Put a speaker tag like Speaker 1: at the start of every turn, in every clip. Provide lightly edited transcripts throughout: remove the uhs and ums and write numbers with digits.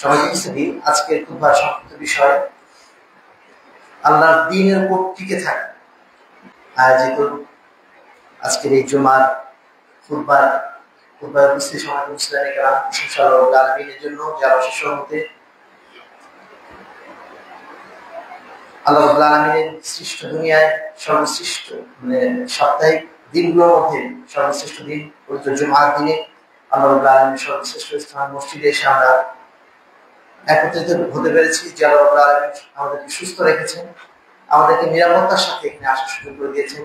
Speaker 1: সবাইকে বুঝতে আজকের খুব সংক্ষিপ্ত বিষয় আল্লাহর দ্বীনের উপর টিকে থাকা আয়োজিত আজকের এই জুমার খুতবার উপস্থিত সমাজ মুসলিম কেরাম প্রশংসা আল্লাহ আলামিনের জন্য যারা অশেষ হতে আল্লাহ রাব্বুল আলামিনের সৃষ্ট দুনিয়ায় সর্বশ্রেষ্ঠ সাপ্তাহিক দিনগুলোর মধ্যে সর্বশ্রেষ্ঠ দিন পবিত্র জুমার দিনে আল্লাহ রাব্বুল আলামিনের সর্বশ্রেষ্ঠ স্থান মসজিদে এসে আমরা একত্রিত হতে পেরেছি। যে আল্লাহ রাব্বুল আলামিন আমাদেরকে সুস্থ রেখেছেন, আমাদেরকে নিরাপত্তার সাথে এখানে আসার সুযোগ করে দিয়েছেন,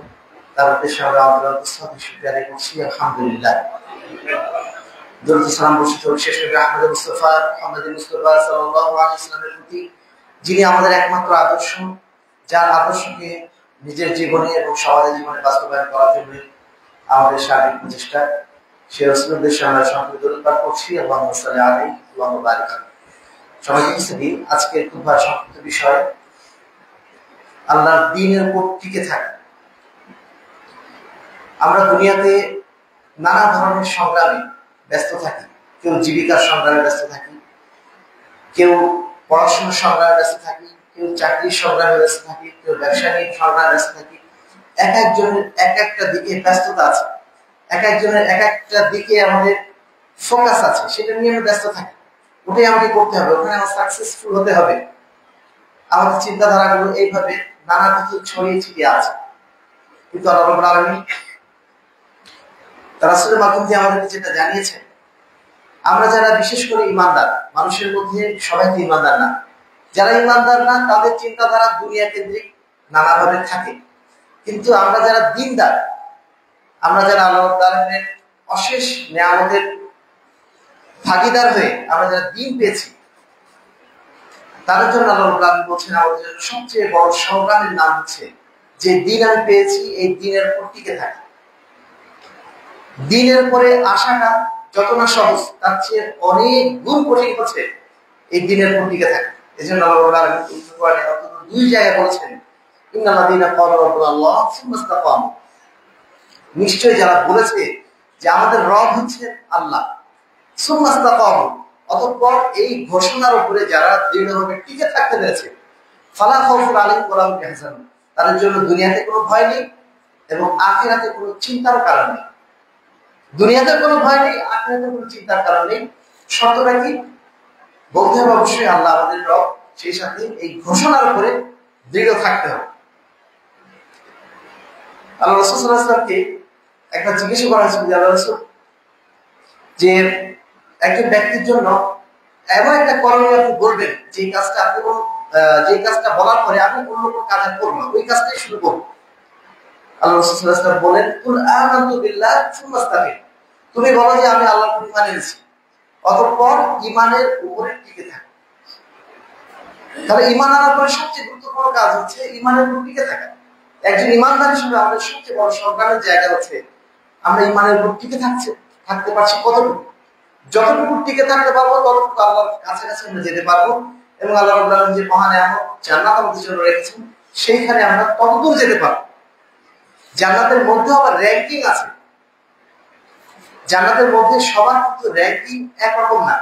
Speaker 1: তার উদ্দেশ্যে আমরা আমাদের শুকরিয়া আদায় করছি। আলহামদুলিল্লাহ। দরুদ সালাম বর্ষিত শেষ নবী আহমদ মুস্তাফা সাল্লাল্লাহু আলাইহি ওয়াসাল্লামের প্রতি, যিনি আমাদের একমাত্র আদর্শ, যার আদর্শকে নিজের জীবনে এবং সমাজের জীবনে বাস্তবায়ন করার জন্য আমাদের সার্বিক প্রচেষ্টা। সেই রাসূলের উদ্দেশ্যে আমরা সংক্ষিপ্ত দরুদ পাঠ করছি। আল্লাহুম্মা সাল্লি আলাইহি ওয়া বারিক আলাইহি। সবাইকে বুঝতে আজকের খুব সংক্ষিপ্ত বিষয় আল্লাহর দ্বীনের উপর টিকে থাকা। আমরা দুনিয়াতে নানা ধরনের সংগ্রামে ব্যস্ত থাকি। কেউ জীবিকার সংগ্রামে ব্যস্ত থাকি, কেউ পড়াশোনার সংগ্রামে ব্যস্ত থাকি, কেউ চাকরির সংগ্রামে ব্যস্ত থাকি, কেউ ব্যবসা নিয়ে সংগ্রামে ব্যস্ত থাকি। এক একজনের এক একটা দিকে ব্যস্ততা আছে, এক একজনের এক একটা দিকে আমাদের ফোকাস আছে, সেটা নিয়ে আমরা ব্যস্ত থাকি। ওটাই আমাকে করতে হবে, ওখানে আমার সাকসেসফুল হতে হবে। আমাদের চিন্তাধারাগুলো এইভাবে নানা দিকে ছড়িয়ে ছিটিয়ে আছে। কিন্তু আল্লাহ রাব্বুল আলামিন তার রাসূলের মাধ্যম দিয়ে আমাদেরকে যেটা জানিয়েছেন, আমরা যারা বিশেষ করে ইমানদার, মানুষের মধ্যে সবাই তো ইমানদার না, যারা ইমানদার না তাদের চিন্তাধারা দুনিয়া কেন্দ্রিক নানাভাবে থাকে। কিন্তু আমরা যারা দ্বীনদার, আমরা যারা আল্লাহ রাব্বুল আলামিনের অশেষ নিয়ামতের ভাগীদার হয়ে আমরা যারা দ্বীন পেয়েছি, তাদের জন্য আল্লাহ রাব্বুল আলামিন বলছেন আমাদের জন্য সবচেয়ে বড় সংগ্রামের নাম হচ্ছে যে দ্বীন আমি পেয়েছি, এই দ্বীনের উপর টিকে থাকা। দ্বীনের পরে আসাটা যত না সহজ, তার চেয়ে অনেক গুণ কঠিন হচ্ছে এই দ্বীনের উপর টিকে থাকা। এই জন্য আল্লাহ রাব্বুল আলামিন কোরআনে অন্তত দুই জায়গায় বলেছেন, ইন্নাল্লাযীনা ক্বালু রাব্বুনাল্লাহ সুম্মা ইসতাকামু। নিশ্চয় যারা বলেছে যে আমাদের রব হচ্ছে আল্লাহ, সুম্মা ইসতাকামু, অতঃপর এই ঘোষণার উপরে যারা দৃঢ়ভাবে টিকে থাকতে পেরেছে, ফালা খাউফুন আলাইহিম ওয়া লা হুম ইয়াহজানুন, তাদের জন্য দুনিয়াতে কোনো ভয় নেই এবং আখিরাতে কোনো চিন্তার কারণ নেই। দুনিয়াতে কোনো ভয় নেই, আখিরাতে কোনো চিন্তার কারণ নেই। শর্তটা কি? বলতে হবে অবশ্যই আল্লাহ আমাদের রব, সেই সাথে এই ঘোষণার উপরে দৃঢ় থাকতে হবে। আল্লাহ রাসূল সাল্লাল্লাহু আলাইহি ওয়াসাল্লামকে একটা জিজ্ঞাসা করা হয়েছিল যে আল্লাহ রাসূল, যে একজন ব্যক্তির জন্য এমন একটা করণীয় আপনি বলবেন যে কাজটা আপনি যে কাজটা বলার পরে আমি অন্য কোনো কাজ করব না, ওই কাজটাই শুরু করব। আল্লাহ রাসূল সাল্লাল্লাহু আলাইহি ওয়াসাল্লাম বলেন, কুল আমানতু বিল্লাহ সুম্মা ইসতাকিম, তুমি বলো যে আমি আল্লাহর উপর ঈমান এনেছি, অতঃপর ঈমানের উপরে টিকে থাকো। তাহলে ঈমান আনার পরে সবচেয়ে গুরুত্বপূর্ণ কাজ হচ্ছে ঈমানের উপর টিকে থাকা। একজন ঈমানদার হিসেবে আমাদের সবচেয়ে বড় সংগ্রামের জায়গা হচ্ছে আমরা ঈমানের উপর টিকে থাকতে পারছি কতটুকু। যতটুকু টিকে থাকতে পারবো ততটুকু আল্লাহর কাছাকাছি আমরা যেতে পারবো, এবং আল্লাহ রাব্বুল আলামিন যে মহান নিয়ামত জান্নাত আমাদের জন্য রেখেছেন, সেইখানে আমরা ততদূর যেতে পারবো। জান্নাতের মধ্যে আবার র‍্যাঙ্কিং আছে। জান্নাতের মধ্যে সবার কিন্তু র‍্যাঙ্কিং একরকম না।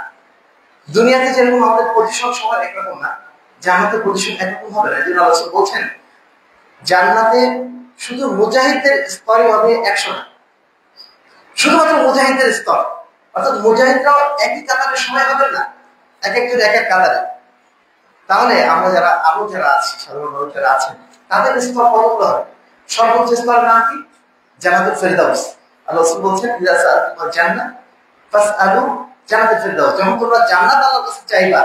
Speaker 1: দুনিয়াতে যেরকম আমাদের পজিশন সবার একরকম না, জান্নাতের পজিশন একরকম হবে না। এই জন্য আল্লাহ বলছেন জান্নাতে শুধু মুজাহিদদের স্তরই হবে 100 টা, শুধুমাত্র মুজাহিদদের স্তর। অর্থাৎ মুজাহিদরাও একই কাতারে সবাই হবেন না, এক একজন এক এক কাতারে। তাহলে আমরা যারা আরো যারা আছি, সাধারণ মানুষ যারা আছেন, তাদের স্তর কতগুলো হবে? সর্বোচ্চ স্তরের নাম কি? জান্নাতুল ফেরদাউস। আল্লাহ রাসূল বলছেন, ইযা সাআলতুমুল জান্নাহ ফাসআলু জান্নাতুল ফেরদাউস। যখন তোমরা জান্নাত আল্লাহর কাছে চাইবা,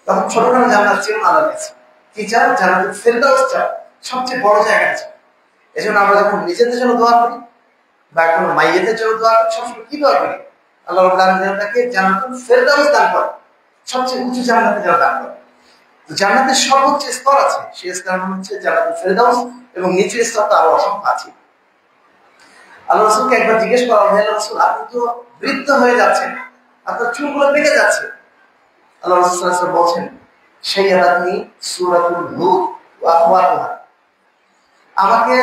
Speaker 1: তখন ছোটখাটো জান্নাত চেও আল্লাহর কাছে। কি চাও? জান্নাতুল ফেরদাউস চাও, সবচেয়ে বড় জায়গা চাও। এজন্য আমরা যখন নিজেদের জন্য দোয়া করি বা কোনো মাইয়েদের জন্য দোয়া করি, সবসময় কি দোয়া করি? আল্লাহ রাব্বুল আলামিন তাকে জান্নাতুল ফেরদাউস দান করে, সবচেয়ে উঁচু জান্নাতে যারা দান করে। তো জান্নাতের সর্বোচ্চ স্তর আছে, সেই স্তর হচ্ছে জান্নাতুল ফেরদাউস, এবং নিচের স্তরটা আরো অসংখ্য আছে। আল্লাহ রাসূলকে একবার জিজ্ঞেস করা হলো, হে রাসূল, আপনি তো বৃদ্ধ হয়ে যাচ্ছেন, আপনার চুলগুলো পেকে যাচ্ছে। আল্লাহ রাসূল সাল্লাল্লাহু আলাইহি ওয়াসাল্লাম বলছেন, শাইয়ারাতনি সূরাতুল হুদ ওয়া আখওয়াতুহা, আমাকে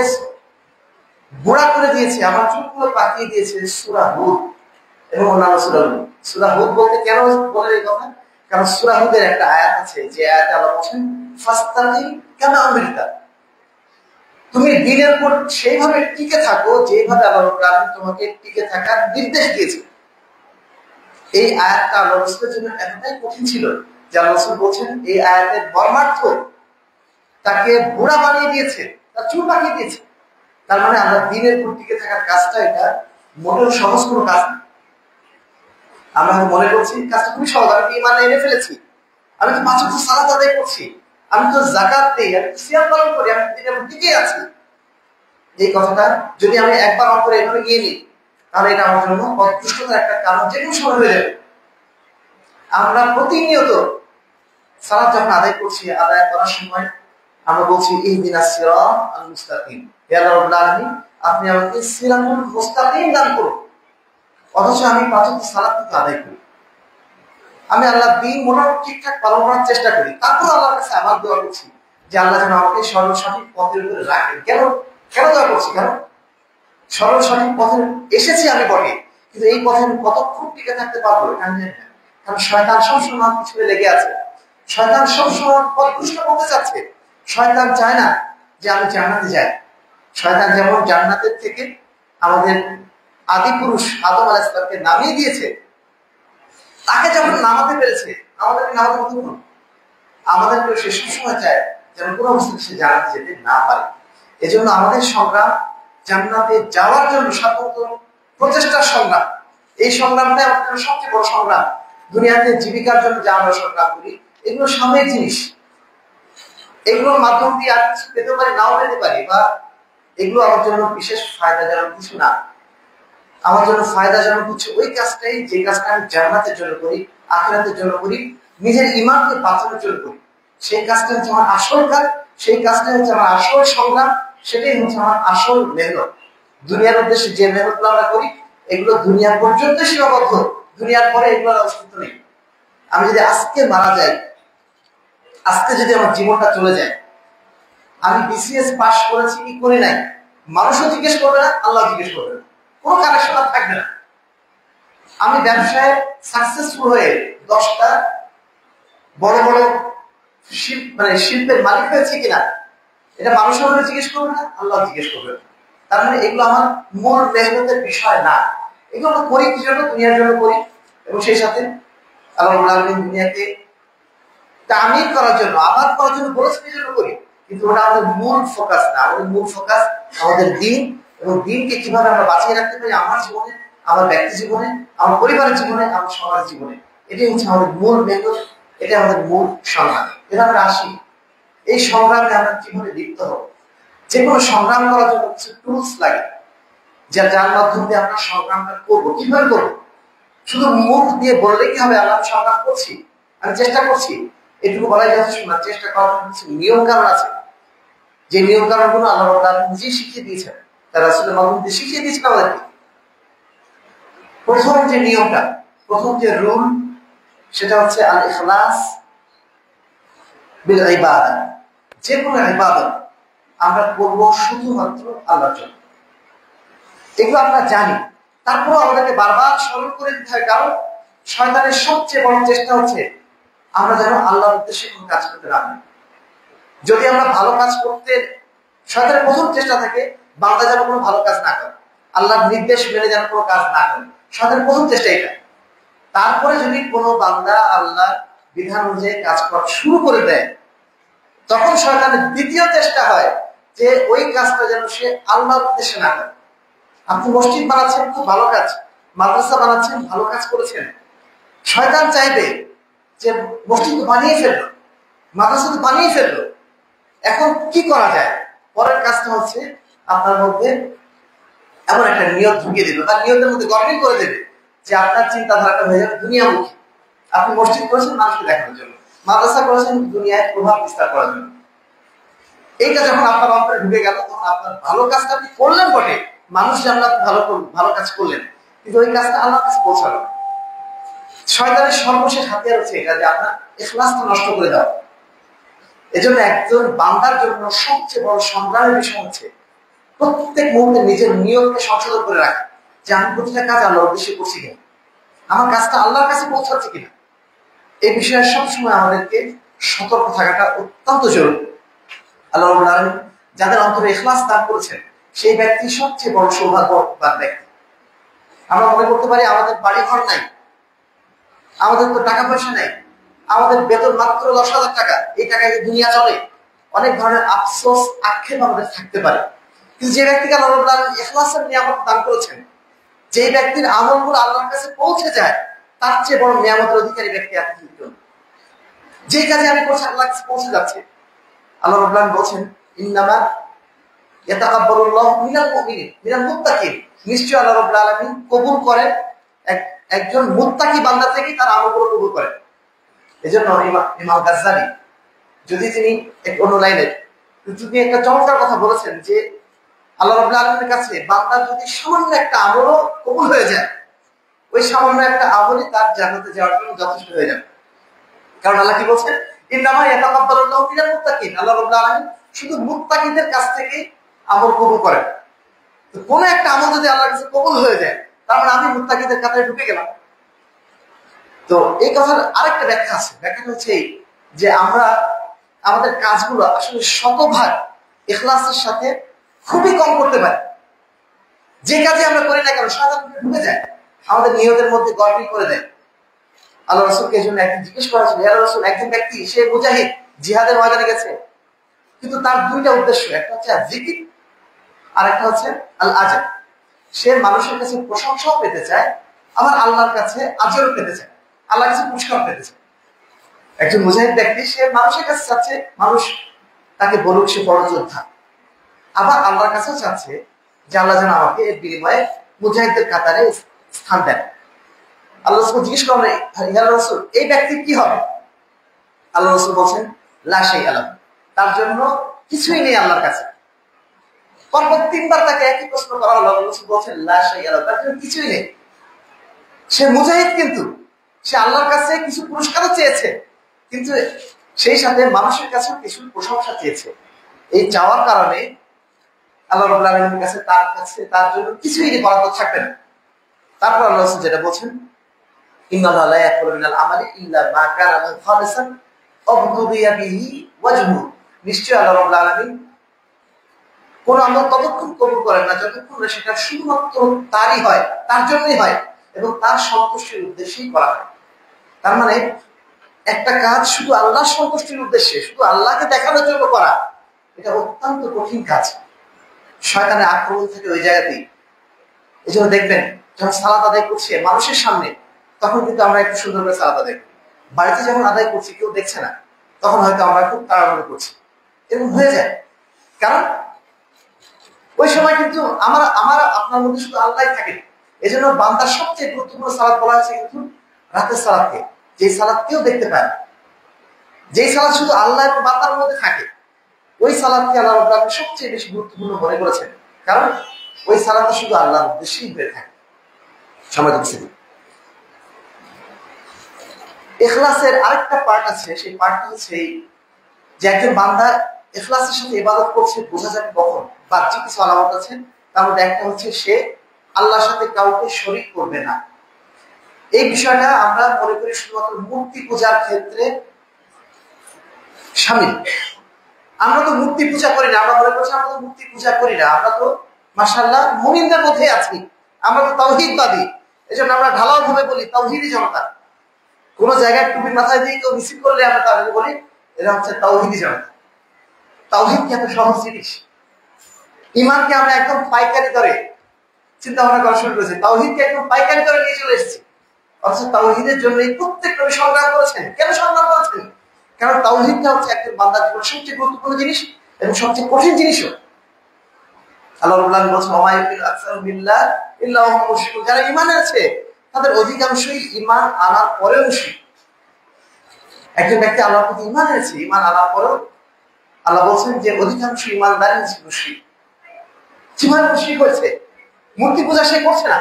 Speaker 1: বুড়া করে দিয়েছে, আমার চুলগুলো পাকিয়ে দিয়েছে সূরা হুদ এবং অন্যান্য সূরাগুলো। সূরা হুদ বলতে কেন বলে এই কথা? কারণ সূরা হুদের একটা আয়াত আছে, যে আয়াতে আল্লাহ বলেন ফাস্তাকিম কামা উমিরতা, তুমি দ্বীনের উপর সেইভাবে টিকে থাকো যেভাবে আল্লাহ রাব্বুল আলামিন তোমাকে টিকে থাকার নির্দেশ দিয়েছে। এই আয়াতটা আল্লাহ রাসূলের জন্য এতটাই কঠিন ছিল যে আল্লাহ রাসূল বলছেন এই আয়াতের মর্মার্থ তাকে বুড়া বানিয়ে দিয়েছে, তার চুল পাকিয়ে দিয়েছে। তার মানে আমরা দ্বীনের উপর টিকে থাকার কাজটা এটা মোটেও সহজ কোনো কাজ না। আমরা মনে করছি কাজটা খুবই সহজ, আমি ঈমান এনে ফেলেছি, আমি তো ৫ ওয়াক্ত সালাত আদায় করছি, আমি তো যাকাত দেই, আমি তো সিয়াম পালন করি, আমি দ্বীনের উপর টিকে আছি। এই কথাটা যদি আমি একবার অন্তরে এভাবে নিয়ে নিই, তাহলে এটা আমার জন্য অদৃষ্টতার একটা কারণ যে কোনো সময় হয়ে যাবে। আমরা প্রতিনিয়ত সালাত যখন আদায় করছি, আদায় করার সময় আমরা বলছি ইহদিনাস সিরাতাল মুস্তাকিম, হে আল্লাহ রাব্বুল আলামিন আপনি আমাকে সিরাতুল মুস্তাকিম দান করুন। অথচ আমি ৫ ওয়াক্ত সালাত আদায় করি, আমি আল্লাহ দ্বীন মোটামুটি ঠিকঠাক পালন করার চেষ্টা করি, তারপর আল্লাহর কাছে আমার দোয়া করছি যে আল্লাহ যেন আমাকে সঠিক পথের উপরে রাখেন। কেন দোয়া করছি? কারণ সঠিক পথে এসেছি আমি বটে, কিন্তু এই পথে আমি কতক্ষণ টিকে থাকতে পারবো এটা আমি জানি না। কারণ শয়তান সবসময় আমার পিছনে লেগে আছে, শয়তান সবসময় পথভ্রষ্ট করতে চাচ্ছে। শয়তান চায় না যে আমি জান্নাতে যাই। শয়তান যেমন জান্নাতের থেকে আমাদের আদি পুরুষ আদম আলাইহিস সালামকে নামিয়ে দিয়েছে, তাকে যখন নামাতে পেরেছে আমাদেরকে নামাতে কত গুণ, আমাদেরকে সে সবসময় চায় যেন কোনো অবস্থায় সে জান্নাতে যেতে না পারে। এজন্য আমাদের সংগ্রাম জান্নাতে যাওয়ার জন্য সাধারণত প্রচেষ্টার সংগ্রাম। এই সংগ্রামটা আমাদের সবচেয়ে বড় সংগ্রাম। দুনিয়াতে জীবিকার জন্য যা আমরা সংগ্রাম করি এগুলো সাময়িক জিনিস, এগুলোর মাধ্যম দিয়ে আর কিছু পেতে পারি নাও পেতে পারি, বা এগুলো আমার জন্য বিশেষ ফায়দাজনক কিছু না। আমার জন্য ফায়দাজনক হচ্ছে ওই কাজটাই যে কাজটা আমি জান্নাতের জন্য করি, আখিরাতের জন্য করি, নিজের ঈমানকে বাঁচানোর জন্য করি। সেই কাজটা হচ্ছে আমার আসল কাজ, সেই কাজটা হচ্ছে আমার আসল সংগ্রাম, সেটাই হচ্ছে আমার আসল মেহনত। দুনিয়ার উদ্দেশ্যে যে মেহনতগুলো আমরা করি এগুলো দুনিয়া পর্যন্ত সীমাবদ্ধ, দুনিয়ার পরে এগুলোর অস্তিত্ব নেই। আমি যদি আজকে মারা যাই, আজকে যদি আমার জীবনটা চলে যায়, আমি বিসিএস পাস করেছি কি করি নাই মানুষও জিজ্ঞেস করবে না, আল্লাহ জিজ্ঞেস করবে না, কোনো কানেকশন আর থাকবে না। আমি ব্যবসায় সাকসেসফুল হয়ে 10টা বড় বড় শিল্পের মালিক হয়েছে কিনা এটা মানুষের জিজ্ঞেস করবে না, আল্লাহ জিজ্ঞেস করবে না। তার মানে এগুলো আমার মূল মেহনতের বিষয় না। এগুলো আমরা করি কি জন্য? দুনিয়ার জন্য করি, এবং সেই সাথে আল্লাহ রাব্বুল আলামিন দুনিয়াকে তামির করার জন্য, আবাদ করার জন্য বলেছেন, এই জন্য করি। কিন্তু ওটা আমাদের মূল ফোকাস না। আমাদের মূল ফোকাস আমাদের দ্বীন, এবং দ্বীনকে কিভাবে আমরা বাঁচিয়ে রাখতে পারি আমার জীবনে, আমার ব্যক্তি জীবনে, আমার পরিবারের জীবনে, আমার সমাজের জীবনে। এটাই হচ্ছে আমাদের মূল মেহনত, এটা আমাদের মূল সংগ্রাম। এবার আমরা আসি এই সংগ্রামে আমরা কিভাবে লিপ্ত হব। যে কোনো সংগ্রাম করার জন্য কিছু টুলস লাগে, যার মাধ্যমে আমরা সংগ্রামটা করবো। কিভাবে করবো? শুধু মুখ দিয়ে বললে কি হবে আমি সংগ্রাম করছি, আমি চেষ্টা করছি, এটুকু বলাই যথেষ্ট না। চেষ্টা করার কিছু নিয়ম কানুন আছে, যে নিয়ম কানুন গুলো আল্লাহ রাব্বুল আলামিন নিজেই শিখিয়ে দিয়েছেন, তার রাসূলের মাধ্যমে শিখিয়ে দিয়েছেন আমাদেরকে। প্রথম যে নিয়মটা, প্রথম যে রুল, সেটা হচ্ছে আল ইখলাস বিল ইবাদা। যে কোনো ইবাদত আমরা করব শুধুমাত্র আল্লাহর জন্য। এগুলো আমরা জানি, তারপরেও আমাদেরকে বারবার স্মরণ করে দিতে হয়, কারণ শয়তানের সবচেয়ে বড় চেষ্টা হচ্ছে আমরা যেন আল্লাহর উদ্দেশ্যে কোনো কাজ করতে না পারি। যদি আমরা ভালো কাজ করতে, শয়তানের প্রথম চেষ্টা থাকে বান্দা যেন কোনো ভালো কাজ না করে, আল্লাহর নির্দেশ মেনে যেন কোনো কাজ না করে। শয়তানের প্রথম চেষ্টা এটা। তারপরে যদি কোনো বান্দা আল্লাহর বিধান অনুযায়ী কাজ করা শুরু করে দেয়, তখন শয়তানের দ্বিতীয় চেষ্টা হয় যে ওই কাজটা যেন সে আল্লাহর উদ্দেশ্যে না করে। আপনি মসজিদ বানাচ্ছেন, খুব ভালো কাজ, মাদ্রাসা বানাচ্ছেন, ভালো কাজ করেছেন। শয়তান চাইবে যে মসজিদ বানিয়ে ফেললো, মাদ্রাসা তো বানিয়ে ফেললো, এখন কি করা যায়? পরের কাজটা হচ্ছে আপনার মধ্যে এমন একটা নিয়ত ঢুকিয়ে দিল, তার নিয়তের মধ্যে গঠন করে দেবে যে আপনার চিন্তাধারাটা হয়ে যাবে দুনিয়ামুখী। আপনি মসজিদ করেছেন মানুষকে দেখানোর জন্য, মাদ্রাসা করেছেন দুনিয়ায় প্রভাব বিস্তার করার জন্য। এইটা যখন আপনার অন্তরে ঢুকে গেল, তখন আপনার ভালো কাজটা আপনি করলেন বটে, মানুষ জানলে আপনি ভালো কাজ করলেন, কিন্তু ওই কাজটা আল্লাহর কাছে পৌঁছালো। শয়তানের সর্বশেষ হাতিয়ার হচ্ছে এটা, যে আপনার ইখলাসটা নষ্ট করে দেওয়া। এজন্য একজন বান্দার জন্য সবচেয়ে বড় সংগ্রামের বিষয় হচ্ছে প্রত্যেক মুহূর্তে নিজের নিয়তকে সংশোধন করে রাখা, যে আমি প্রতিটা কাজ আল্লাহর উদ্দেশ্যে করছি কিনা, আমার কাজটা আল্লাহর কাছে পৌঁছাচ্ছে কিনা। এই বিষয়ে সবসময় আমাদেরকে সতর্ক থাকাটা অত্যন্ত জরুরি। আল্লাহ রাব্বুল আলামিন যাদের অন্তরে ইখলাস দান করেছেন সেই ব্যক্তি সবচেয়ে বড় সৌভাগ্যবান ব্যক্তি। আমরা মনে করতে পারি আমাদের বাড়ি ঘর নাই, আমাদের তো টাকা পয়সা নাই, আমাদের বেতন মাত্র 10,000 টাকা, এই টাকায় দুনিয়া চলে, অনেক ধরনের আফসোস আক্ষেপ আমাদের থাকতে পারে। কিন্তু যে ব্যক্তিকে আল্লাহ রাব্বুল আলামিন ইখলাসের নিয়ামত দান করেছেন, যে ব্যক্তির আমলগুলো আল্লাহর কাছে পৌঁছে যায়, তার চেয়ে বড় নিয়ামতের অধিকারী ব্যক্তি আর কি? যে কাজে আমি করছি আল্লাহর কাছে পৌঁছে যাচ্ছে। আল্লাহ রাব্বুল আলামিন বলছেন ইন্নামা ইয়াতাকাব্বালুল্লাহু মিনাল মুমিনিন মিনাল মুত্তাকিন, নিশ্চয় আল্লাহ রাব্বুল আলামিন কবুল করেন একজন মুত্তাকি বান্দা থেকে, তার আমলগুলো কবুল করেন। এজন্য ইমাম গাজ্জালি যদি তিনি এক অন্য লাইনে তিনি একটা চমৎকার কথা বলেছেন যে আল্লাহ রাব্বুল আলামিনের কাছে বান্দার যদি সামান্য একটা আমলও কবুল হয়ে যায়, ওই সামান্য একটা আমলই তার জান্নাতে যাওয়ার জন্য যথেষ্ট হয়ে যাবে। কারণ আল্লাহ কি বলছেন, ইন্নামা ইয়াতাকাব্বালুল্লাহু মিনাল মুত্তাকিন, আল্লাহ রাব্বুল আলামিন শুধু মুত্তাকিদের কাছ থেকে আমল কবুল করেন। তো কোন একটা আমল যদি আল্লাহর কাছে কবুল হয়ে যায়, তার মানে আমি মুত্তাকিদের কাতারে ঢুকে গেলাম। তো এই কথার আরেকটা ব্যাখ্যা আছে। ব্যাখ্যাটা হচ্ছে যে আমরা আমাদের কাজগুলো আসলে শতভাগ ইখলাসের সাথে খুবই কম করতে পারি। যে কাজে আমরা করি না কেন শয়তান ঢুকে যায়, আমাদের নিয়তের মধ্যে গড়বড় করে দেয়। আল্লাহ রাসূলকে এই জন্য একদিন জিজ্ঞেস করা হয়েছিল, ইয়া রাসূল, একজন ব্যক্তি সে মুজাহিদ, জিহাদের ময়দানে গেছে, কিন্তু তার দুইটা উদ্দেশ্য, একটা হচ্ছে জিকির আর একটা হচ্ছে আল আজর। সে মানুষের কাছে প্রশংসাও পেতে চায়, আবার আল্লাহর কাছে আজরও পেতে চায়, আল্লাহর কাছে পুরস্কার পেতে চায়। একজন মুজাহিদ ব্যক্তি সে মানুষের কাছে চাচ্ছে মানুষ তাকে বলুক সে বড় যোদ্ধা, আবার আল্লাহর কাছেও চাচ্ছে যে আল্লাহ যেন আমাকে এর বিনিময়ে মুজাহিদদের কাতারে স্থান দেন। আল্লাহ রাসূল জিজ্ঞেস করলেন, ইয়া রাসূল, এই ব্যক্তির কি হবে? আল্লাহ রাসূল বলছেন, লা শাইআ লাহু, তার জন্য কিছুই নেই আল্লাহর কাছে। পরপর 3 বার তাকে একই প্রশ্ন করা হলো। আল্লাহ রাসূল বলছেন, লা শাইআ লাহু, তার জন্য কিছুই নেই। সে মুজাহিদ, কিন্তু সে আল্লাহর কাছে কিছু পুরস্কারও চেয়েছে, কিন্তু সেই সাথে মানুষের কাছে কিছু প্রশংসা চেয়েছে। এই চাওয়ার কারণে আল্লাহ রাব্বুল আলামিনের কাছে তার জন্য কিছুই বরাদ্দ থাকবে না। তারপর আল্লাহ রাসূল যেটা বলছেন, ইন্নাল্লাহা লা ইয়াকুলু মিনাল আমালি ইল্লা মা কানা খালিসান আবদুবিয়া বিহি ওয়াজহু, নিশ্চয় আল্লাহ রাব্বুল আলামিন কোন আমল ততক্ষণ কবুল করেন না যতক্ষণ না সেটা শুধুমাত্র তারই হয়, তার জন্যই হয় এবং তার সন্তুষ্টির উদ্দেশ্যেই করা হয়। তার মানে একটা কাজ শুধু আল্লাহর সন্তুষ্টির উদ্দেশ্যে, শুধু আল্লাহকে দেখানোর জন্য করা, এটা অত্যন্ত কঠিন কাজ। শয়তানের আক্রমণ থেকে ওই জায়গাতেই। এই জন্য দেখবেন যখন সালাত আদায় করছি মানুষের সামনে, তখন কিন্তু আমরা একটু সুন্দর করে সালাত আদায় করি। বাড়িতে যখন আদায় করছি কেউ দেখছে না, তখন হয়তো আমরা খুব তাড়াহুড়ো করছি, এরকম হয়ে যায়। কারণ ওই সময় কিন্তু আমার আপনার মধ্যে শুধু আল্লাহই থাকে। এই জন্য বান্দার সবচেয়ে গুরুত্বপূর্ণ সালাত বলা হয়েছে কিন্তু রাতের সালাতকে, যে সালাত কেউ দেখতে পায় না, যেই সালাত শুধু আল্লাহ এবং বান্দার মধ্যে থাকে, ওই সালাতকে আল্লাহ রাব্বুল আলামিন সবচেয়ে বেশি গুরুত্বপূর্ণ মনে করেছেন। কারণ ওই সালাতটা শুধু আল্লাহর উদ্দেশ্যেই হয়ে থাকে। সমাজ ইখলাসের আরেকটা পার্ট আছে, সেই পার্টটা হচ্ছে যে একজন বান্দা ইখলাসের সাথে ইবাদত করছে বোঝা যাবে কখন। বাহ্যিক কিছু আলামত আছে, তার মধ্যে একটা হচ্ছে সে আল্লাহর সাথে কাউকে শরীক করবে না। এই বিষয়টা আমরা মনে করি শুধুমাত্র মূর্তি পূজার ক্ষেত্রে শামিল। আমরা তো মূর্তি পূজা করি না, আমরা মনে করছি আমরা তো মূর্তি পূজা করি না, আমরা তো মাশাআল্লাহ মুমিনদের মধ্যে আছি, আমরা তো তাওহীদবাদী। এই জন্য আমরা ঢালাও ভাবে বলি তাওহীদি জনতা। কোন জায়গায় টুপি মাথায় দিয়ে কেউ মিছিল করলে আমরা তাদের বলি এরা হচ্ছে তাওহীদি জনতা। তাওহীদ কি এত সহজ জিনিস? ঈমানকে আমরা একদম পাইকারি দরে চিন্তা ভাবনা করা শুরু করেছি, তাওহীদকে একদম পাইকারি দরে নিয়ে চলে এসেছি। অথচ তাওহীদের জন্য প্রত্যেক নবী সংগ্রাম করেছেন। কেন সংগ্রাম করেছেন? কারণ তাওহীদটা হচ্ছে একজন বান্দার জীবনের সবচেয়ে গুরুত্বপূর্ণ জিনিস এবং সবচেয়ে কঠিন জিনিসও। আল্লাহ রাব্বুল আলামিন বলেছেন, ওয়া ইউমিনু আকসারুহুম বিল্লাহি ইল্লা হুম মুশরিকুন, যারা ঈমান আছে তাদের অধিকাংশই ঈমান আনার পরেও মুশরিক। একজন ব্যক্তি আল্লাহর প্রতি ঈমান এনেছে, ঈমান আনার পরেও আল্লাহ বলছেন যে অধিকাংশ ঈমানদারই হচ্ছে মুশরিক। কিভাবে মুশরিক হয়েছে? মূর্তি পূজা সে করছে না,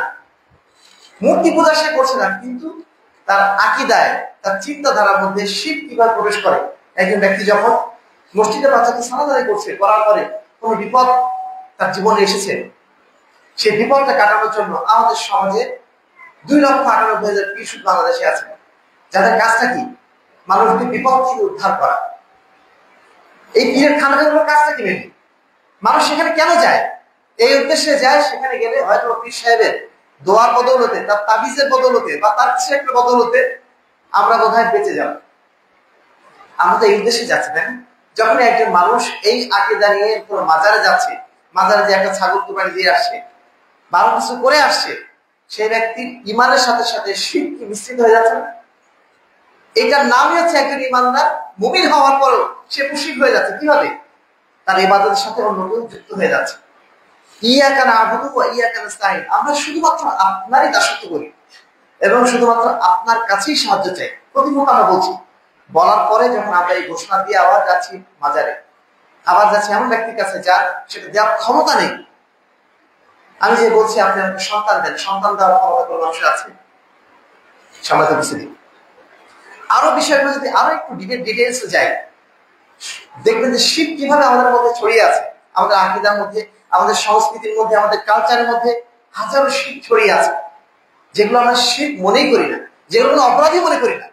Speaker 1: মূর্তি পূজা সে করছে না, কিন্তু তার আকীদায়, তার চিন্তাধারার মধ্যে শিরক কিভাবে প্রবেশ করে। একজন ব্যক্তি যখন মসজিদে বাচ্চাকে সালাত আদায় করছে, করার পরে কোন বিপদ তার জীবনে এসেছে, সেই বিপদটা কাটানোর জন্য আমাদের সমাজে 2,98,000 পীর বাংলাদেশে আছে, যাদের কাজটা কি মানুষকে বিপদ থেকে উদ্ধার করা। এই পীরের খানকাগুলোর কাজটা কি মেনলি? মানুষ সেখানে কেন যায়? এই উদ্দেশ্যে যায়, সেখানে গেলে হয়তো পীর সাহেবের দোয়ার বদৌলতে, তার তাবিজের বদৌলতে বা তার কিছু একটা বদৌলতে আমরা বোধহয় বেঁচে যাব। আমরা তো এই উদ্দেশ্যে যাচ্ছি, তাই না? যখন একজন মানুষ এই আকীদা নিয়ে কোনো মাজারে যাচ্ছে, মাজারে যে একটা ছাগল কুরবানি দিয়ে আসছে, 12 কিছু করে আসছে, সেই ব্যক্তির ইমানের সাথে সাথে শিরক কি মিশ্রিত হয়ে যাচ্ছে না? এটার নামই হচ্ছে একজন ইমানদার। মুমিন হওয়ার পরও সে মুশরিক হয়ে যাচ্ছে। কিভাবে? তার ইবাদতের সাথে অন্য কেউ যুক্ত হয়ে যাচ্ছে। ইয়াকা না'বুদু ওয়া ইয়াকা নাস্তাঈন, আমরা শুধুমাত্র আপনারই দাসত্ব করি এবং শুধুমাত্র আপনার কাছেই সাহায্য চাই। প্রতিমুখ আমরা বলছি, বলার পরে যখন আমরা এই ঘোষণা দিয়ে আবার যাচ্ছি মাজারে, আবার যাচ্ছি এমন ব্যক্তির কাছে যার সেটা দেওয়ার ক্ষমতা নেই। আমি যে বলছি আপনি আমাকে সন্তান দেন, সন্তান দেওয়ার ক্ষমতা কোনো মানুষের আছে? সম্মানিত উপস্থিতি, আরো বিষয়গুলো যদি আরো একটু ডিটেইলস যাই, দেখবেন যে শিরক কিভাবে আমাদের মধ্যে ছড়িয়ে আছে। আমাদের আকীদার মধ্যে, আমাদের সংস্কৃতির মধ্যে, আমাদের কালচারের মধ্যে হাজারো শিরক ছড়িয়ে আছে, যেগুলো আমরা শিরক মনেই করি না, যেগুলো অপরাধী মনে করি না।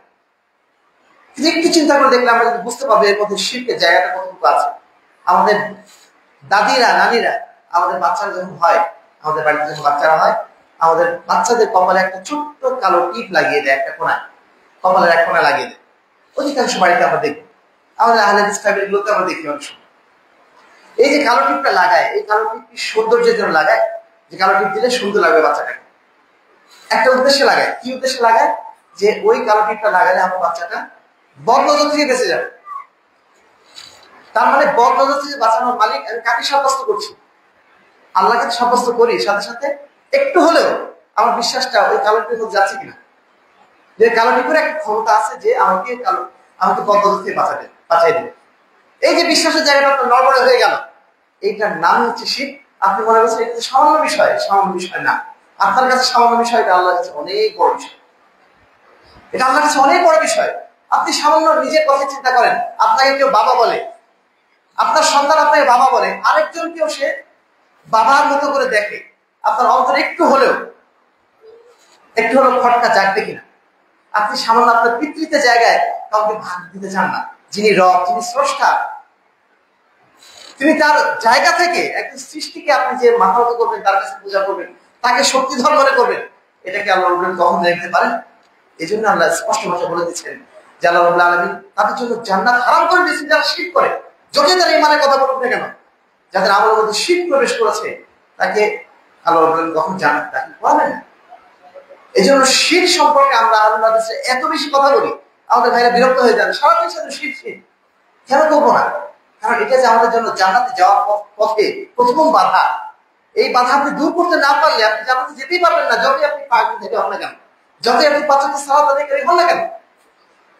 Speaker 1: কিন্তু একটু চিন্তা করে দেখলে আমরা যদি বুঝতে পারবো এর মধ্যে শিরকের জায়গাটা কতটুকু আছে। আমাদের দাদিরা, নানিরা আমাদের বাচ্চারা যখন হয়, আমাদের বাড়িতে যখন বাচ্চারা হয়, আমাদের বাচ্চাদের কপালে একটা ছোট্ট কালো টিপ লাগিয়ে দেয়, একটা কোনায়, কপালের এক কোণা লাগিয়ে দেয়। অধিকাংশ বাড়িতে আমরা দেখি, আমাদের আহলে হাদিস ফ্যামিলিগুলোতে আমরা দেখি অনেক সময় এই যে কালো টিপটা লাগায়। এই কালো টিপটি সৌন্দর্যের জন্য লাগায়, যে কালো টিপ দিলে সুন্দর লাগবে বাচ্চাটাকে। একটা উদ্দেশ্যে লাগায়। কি উদ্দেশ্যে লাগায়? যে ওই কালো টিপটা লাগালে আমার বাচ্চাটা বদনজর থেকে বেঁচে যাবে। তার মানে বদনজর থেকে বাঁচানোর মালিক আমি কাকে সাব্যস্ত করছি? আল্লাহকে সাব্যস্ত করি। সাথে সাথে একটু হলেও আমার বিশ্বাসটা ওই কালো টিপের মধ্যে যাচ্ছে কিনা, যে কালো টিপের একটা ক্ষমতা আছে যে আমাকে বদনজর থেকে বাঁচাই দেবে। এই যে বিশ্বাসের জায়গাটা আপনার নড়বড়ে হয়ে গেল, এইটার নাম হচ্ছে শিরক। আপনি মনে করছেন এটা সামান্য বিষয়। সামান্য বিষয় না। আপনার কাছে সামান্য বিষয়, এটা আল্লাহর কাছে অনেক বড় বিষয়। এটা আল্লাহর কাছে অনেক বড় বিষয়। আপনি সামান্য নিজের কথা চিন্তা করেন, আপনাকে কেউ বাবা বলে, আপনার সন্তান আপনাকে বাবা বলে, আরেকজনকেও সে বাবার মতো করে দেখে, আপনার অন্তরে একটু হলেও খটকা জাগবে কিনা? আপনি সামান্য আপনার পিতৃত্ব জায়গায় কাউকে ভাগ দিতে চান না। যিনি রব, যিনি স্রষ্টা, তিনি তার জায়গা থেকে একজন সৃষ্টিকে আপনি যে মাথা মতো করবেন, তার কাছে পূজা করবেন, তাকে শক্তিধর মনে করবেন, এটাকে আল্লাহ কখন দেখতে পারেন? এই জন্য আল্লাহ স্পষ্ট ভাষা বলে দিচ্ছেন যে আল্লাহ রাব্বুল আলামিন তাদের জন্য জান্নাত হারাম করে দিয়েছেন যারা শিরক করে। যতই তারা ইমানের কথা বলুক না কেন, যাদের আমলের মধ্যে শিরক প্রবেশ করেছে, তাকে আল্লাহ রাব্বুল আলামিন কখন জান্নাত দাখিল করাবেন না। এই জন্য শিরক সম্পর্কে আমরা আল্লাহর কাছে এত বেশি কথা বলি, আমাদের ভাইরা বিরক্ত হয়ে যান। সারাদিন সাথে শিরক কেন করবো না? কারণ এটা যে আমাদের জন্য জান্নাতে যাওয়ার পথে প্রথম বাধা। এই বাধা আপনি দূর করতে না পারলে আপনি জান্নাতে যেতেই পারবেন না, যতই আপনি পাগল থেকে হন না কেন, যতই আপনি ৫ ওয়াক্ত সালাত আদায় করে হন না কেন।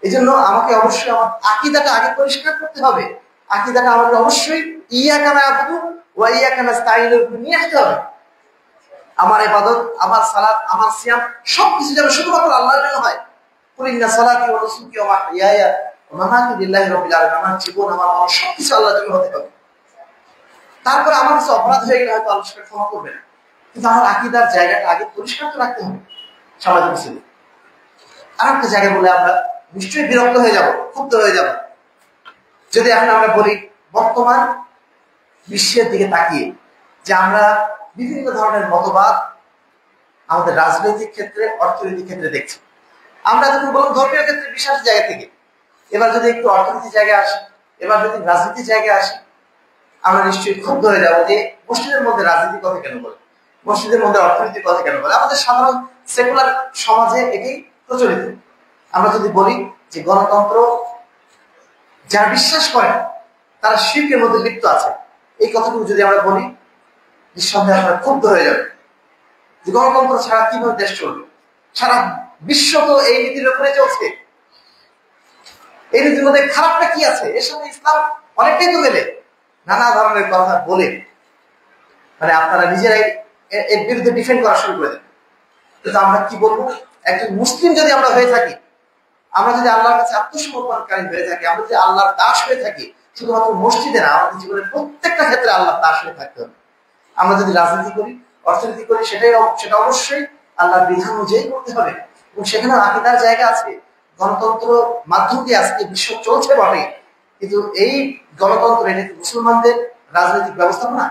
Speaker 1: এই জন্য আমাকে অবশ্যই আমার আকীদাটা আগে পরিষ্কার করতে হবে। আকীদাটা আমাকে অবশ্যই ইয়াকা না'বুদু ওয়া ইয়াকা নাস্তাঈনের উপর নিয়ে আসতে হবে। আমার ইবাদত, আমার সালাত, আমার সিয়াম সবকিছু যেন শুধুমাত্র আল্লাহর জন্য হয়। কুল ইন্না সালাতি ওয়া নুসুকি ওয়া মাহইয়ায়া ওয়া মামাতি লিল্লাহি রাব্বিল আলামিন। আমার জীবন, আমার মন সবকিছু আল্লাহর জন্য হতে হবে। তারপরে আমার কিছু অপরাধ হয়ে গেলে হয়তো আল্লাহ সেটা ক্ষমা করবে না, কিন্তু আমার আকীদার জায়গাটা আগে পরিষ্কার তো রাখতে হবে। সমাজ মুসলিম আর একটা জায়গায় বলে আমরা নিশ্চয়ই বিরক্ত হয়ে যাব, ক্ষুব্ধ হয়ে যাব। যদি এখন আমরা বলি বর্তমান বিশ্বের দিকে তাকিয়ে যে আমরা বিভিন্ন ধরনের মতবাদ আমাদের রাজনৈতিক ক্ষেত্রে, অর্থনৈতিক ক্ষেত্রে দেখছি। আমরা যখন বললাম ধর্মীয় ক্ষেত্রে বিশ্বাসের জায়গা থেকে, এবার যদি একটু অর্থনীতির জায়গায় আসি, এবার যদি রাজনীতির জায়গায় আসি, আমরা নিশ্চয়ই ক্ষুব্ধ হয়ে যাবো যে মসজিদের মধ্যে রাজনীতির কথা কেন বলে, মসজিদের মধ্যে অর্থনীতির কথা কেন বলে। আমাদের সাধারণ সেকুলার সমাজে এটি প্রচলিত। আমরা যদি বলি যে গণতন্ত্র যারা বিশ্বাস করেন তারা শিরকের মধ্যে লিপ্ত আছে, এই কথাটুকু যদি আমরা বলি, নিঃসন্দেহে আমরা ক্ষুব্ধ হয়ে যাবে যে গণতন্ত্র ছাড়া কিভাবে দেশ চলবে। সারা বিশ্ব তো এই নীতির উপরে চলছে। এই নীতির মধ্যে খারাপটা কি আছে? এর সঙ্গে ইসলাম অনেকটাই তো মেলে। নানা ধরনের কথা বলে মানে আপনারা নিজেরাই এর বিরুদ্ধে ডিফেন্ড করা শুরু করে দেন। কিন্তু আমরা কি বলবো? একজন মুসলিম যদি আমরা হয়ে থাকি, আমরা যদি আল্লাহর কাছে আত্মসমর্পণকারী হয়ে থাকি, আমরা যদি আল্লাহর দাস হয়ে থাকি, শুধুমাত্র মসজিদে না, আমাদের জীবনের প্রত্যেকটা ক্ষেত্রে আল্লাহর দাস হয়ে থাকতে হবে। আমরা যদি রাজনীতি করি, অর্থনীতি করি, সেটা অবশ্যই আল্লাহর বিধান অনুযায়ী করতে হবে। এবং সেখানে আকীদার জায়গা আছে, গণতন্ত্র মাধ্যম দিয়ে আজকে বিশ্ব চলছে বটে, কিন্তু এই গণতন্ত্র এটা মুসলমানদের রাজনৈতিক ব্যবস্থাপনা।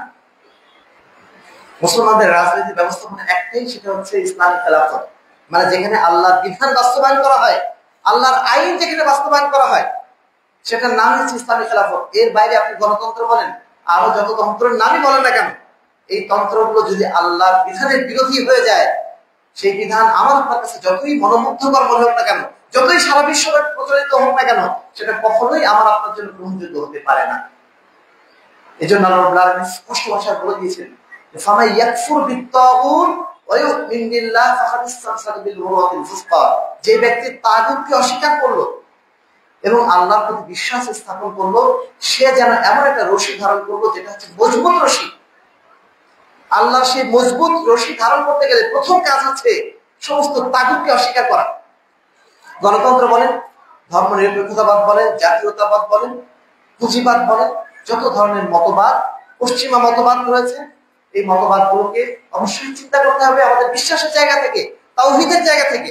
Speaker 1: মুসলমানদের রাজনৈতিক ব্যবস্থাপনা একটাই, সেটা হচ্ছে ইসলামী খেলাফত, মানে যেখানে আল্লাহর বিধান বাস্তবায়ন করা হয়, আল্লাহর আইন যেখানে বাস্তবায়ন করা হয়, সেটার নাম হচ্ছে ইসলামী খেলাফত। এর বাইরে আপনি গণতন্ত্র বলেন, আরো যত তন্ত্রের নামই বলেন না কেন, এই তন্ত্রগুলো যদি আল্লাহর বিধানের বিরোধী হয়ে যায়, সেই বিধান আমার আপনার কাছে যতই মনোমুগ্ধকর মনে হোক না কেন, যতই সারা বিশ্বব্যাপী প্রচলিত হোক না কেন, সেটা কখনোই আমার আপনার জন্য গ্রহণযোগ্য হতে পারে না। এই জন্য আল্লাহ রাব্বুল আলামিন স্পষ্ট ভাষায় বলে দিয়েছেন, ফামান ইয়াকফুর বিত্তাগুত ওয়া ইউমিন বিল্লাহ ফাকাদ ইসতামসাকা বিল উরওয়াতিল ফুসকা, যে ব্যক্তি তাগুতকে অস্বীকার করলো এবং আল্লাহর প্রতি বিশ্বাস স্থাপন করলো, সে যেন এমন একটা রশি ধারণ করলো যেটা হচ্ছে মজবুত রশি। আল্লাহ সেই মজবুত রশি ধারণ করতে গেলে প্রথম কাজ হচ্ছে সমস্ত তাগুতকে অস্বীকার করা। গণতন্ত্র বলেন, ধর্ম নিরপেক্ষতাবাদ বলেন, জাতীয়তাবাদ বলেন, পুঁজিবাদ বলেন, যত ধরনের মতবাদ, পশ্চিমা মতবাদ রয়েছে, এই মতবাদগুলোকে অবশ্যই চিন্তা করতে হবে আমাদের বিশ্বাসের জায়গা থেকে, তাওহীদের জায়গা থেকে,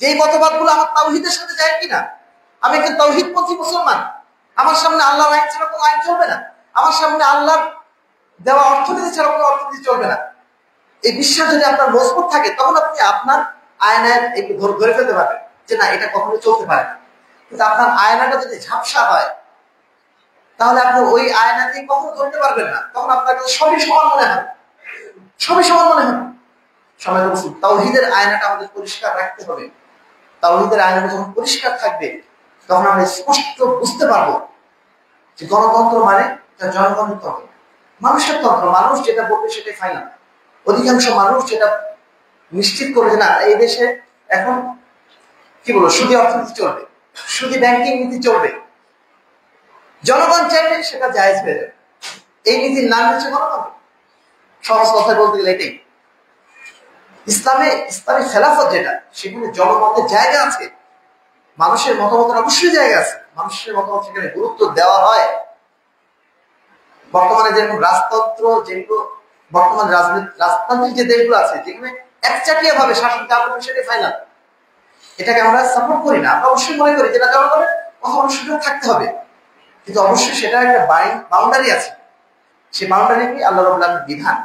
Speaker 1: যে এই মতবাদগুলো আমার তাওহীদের সাথে যায় কিনা। আমি একজন তাওহীদপন্থী মুসলমান, আমার সামনে আল্লাহর আইন ছাড়া কোনো আইন চলবে না, আমার সামনে আল্লাহর দেওয়া অর্থনীতি ছাড়া কোনো অর্থনীতি চলবে না। এই বিশ্বাস যদি আপনার মজবুত থাকে, তখন আপনি আপনার আয়নায় ধরে ফেলতে পারবেন যে না, এটা কখনো চলতে পারে না। কিন্তু আপনার আয়নাটা যদি ঝাপসা হয়, তাহলে আপনি ওই আয়না দিয়ে কখনো ধরতে পারবেন না, তখন আপনার কাছে সবই সমান মনে হবে, সবই সমান মনে হবে। সবাই বলছি তাওহীদের আয়নাটা আমাদের পরিষ্কার রাখতে হবে। তাওহীদের আয়নাটা যখন পরিষ্কার থাকবে, তখন আমরা স্পষ্ট বুঝতে পারবো যে গণতন্ত্র মানে জনগণের তন্ত্র, মানুষের তন্ত্র। মানুষ যেটা বলবে সেটাই ফাইনাল। অধিকাংশ মানুষ যেটা নিশ্চিত করে যে না, এই দেশে এখন কি বলবো, সুদী অর্থনীতি চলবে, সুদী ব্যাংকিং নীতি চলবে, জনগণ চাইলে সেটা জায়েজ হয়ে যাবে। এই নীতির নাম হচ্ছে গণতন্ত্র। সহজ কথা বলতে গেলে এটাই। ইসলামী খেলাফত যেটা, সেখানে জনমতের জায়গা আছে, মানুষের মতামতের অবশ্যই জায়গা আছে, মানুষের মতামত সেখানে গুরুত্ব দেওয়া হয়। বর্তমানে যেরকম রাজতন্ত্র, যেগুলো বর্তমান রাজতান্ত্রিক যে দেশগুলো আছে, যেখানে একচাটিয়া ভাবে শাসন চালানো সেটাই ফাইনাল, এটাকে আমরা সাপোর্ট করি না। আমরা অবশ্যই মনে করি যেটা জনগণের কথা বলার সুযোগ থাকতে হবে, কিন্তু অবশ্যই সেটার একটা বাউন্ডারি আছে। সেই বাউন্ডারি কি? আল্লাহ রাব্বুল আলামিনের বিধান।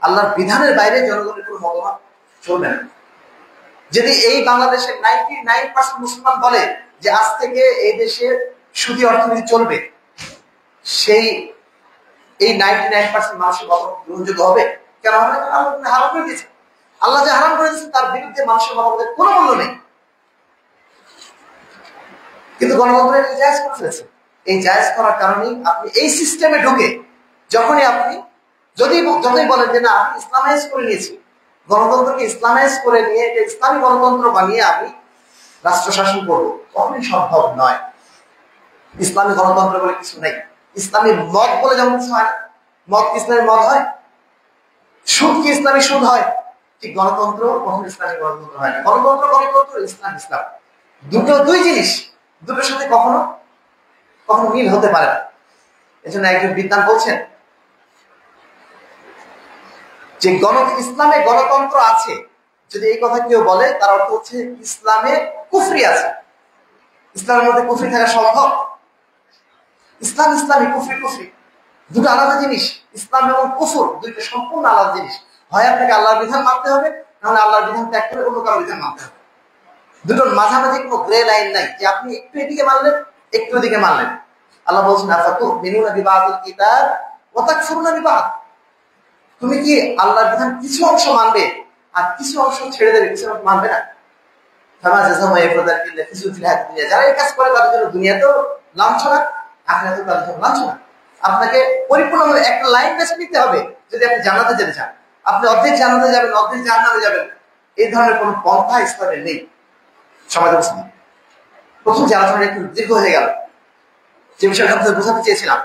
Speaker 1: আল্লাহর বিধানের বাইরে জনগণের কোনো মতামত চলবে না। যদি এই বাংলাদেশের 99% মুসলমান বলে যে আজ থেকে এই দেশে সুদী অর্থনীতি চলবে, এই 99% মানুষের মতামত গ্রহণযোগ্য হবে? কেন হবে না? আল্লাহ হারাম করে দিয়েছে। আল্লাহ যে হারাম করে দিয়েছে তার বিরুদ্ধে মানুষের মতামতের কোনো মূল্য নেই। কিন্তু গণতন্ত্র এটা জায়েজ করে ফেলেছে। এই জায়েজ করার কারণেই আপনি এই সিস্টেমে ঢুকে যখনই আপনি যতই বলেন যে না, আমি ইসলামাইজ করে নিয়েছি, গণতন্ত্রকে ইসলামাইজ করে নিয়ে যে ইসলামী গণতন্ত্র বানিয়ে আমি রাষ্ট্র শাসন করবো, কখনোই সম্ভব নয়। ইসলামী গণতন্ত্র বলে কিছু নেই। ইসলামী মত বলে যেমন কিছু হয় না, মত কি ইসলামী মত হয়? সুদ কি ইসলামী সুদ হয়? ঠিক গণতন্ত্র কখনো ইসলামী গণতন্ত্র হয় না। গণতন্ত্র, ইসলাম দুই জিনিস, দুটোর সাথে কখনো মিল হতে পারে না। এজন্য একজন বিদ্বান বলছেন যে ইসলামে গণতন্ত্র আছে, যদি এই কথা কেউ বলে তার অর্থ হচ্ছে ইসলামে কুফরি আছে। ইসলামের মধ্যে কুফরি থাকা সম্ভব? ইসলামী, কুফরি দুটো আলাদা জিনিস। ইসলাম এবং কুফর দুইটা সম্পূর্ণ আলাদা জিনিস। হয় আপনাকে আল্লাহর বিধান মানতে হবে, নাহলে আল্লাহর বিধান ত্যাগ করে অন্য কারো বিধান মানতে হবে। দুটোর মাঝামাঝি কোনো গ্রে লাইন নাই যে আপনি একটু এদিকে মানলেন, একটু এদিকে মানলেন। আল্লাহ বলছেন আফাতুমিনুনা বিবাদিল কিতাব ওয়া তাকফুরুনা বিবাদ, তুমি কি আল্লাহর বিধান কিছু অংশ মানবে আর কিছু অংশ ছেড়ে দেবে, কিছু অংশ মানবে না? যারা এই কাজ করে তাদের জন্য দুনিয়াতেও লাঞ্ছনা, আখিরাতেও তাদের জন্য লাঞ্ছনা। আপনাকে পরিপূর্ণভাবে একটা লাইন বেছে নিতে হবে। যদি আপনি জান্নাতে যেতে চান, আপনি অর্ধেক জান্নাতে যাবেন, অর্ধেক জাহান্নামে যাবেন, এই ধরনের কোনো পন্থা ইসলামে নেই। সমাজ অবস্থা প্রথম যে আলোচনা একটু দীর্ঘ হয়ে গেল, যে বিষয়টা আপনাদের বোঝাতে চেয়েছিলাম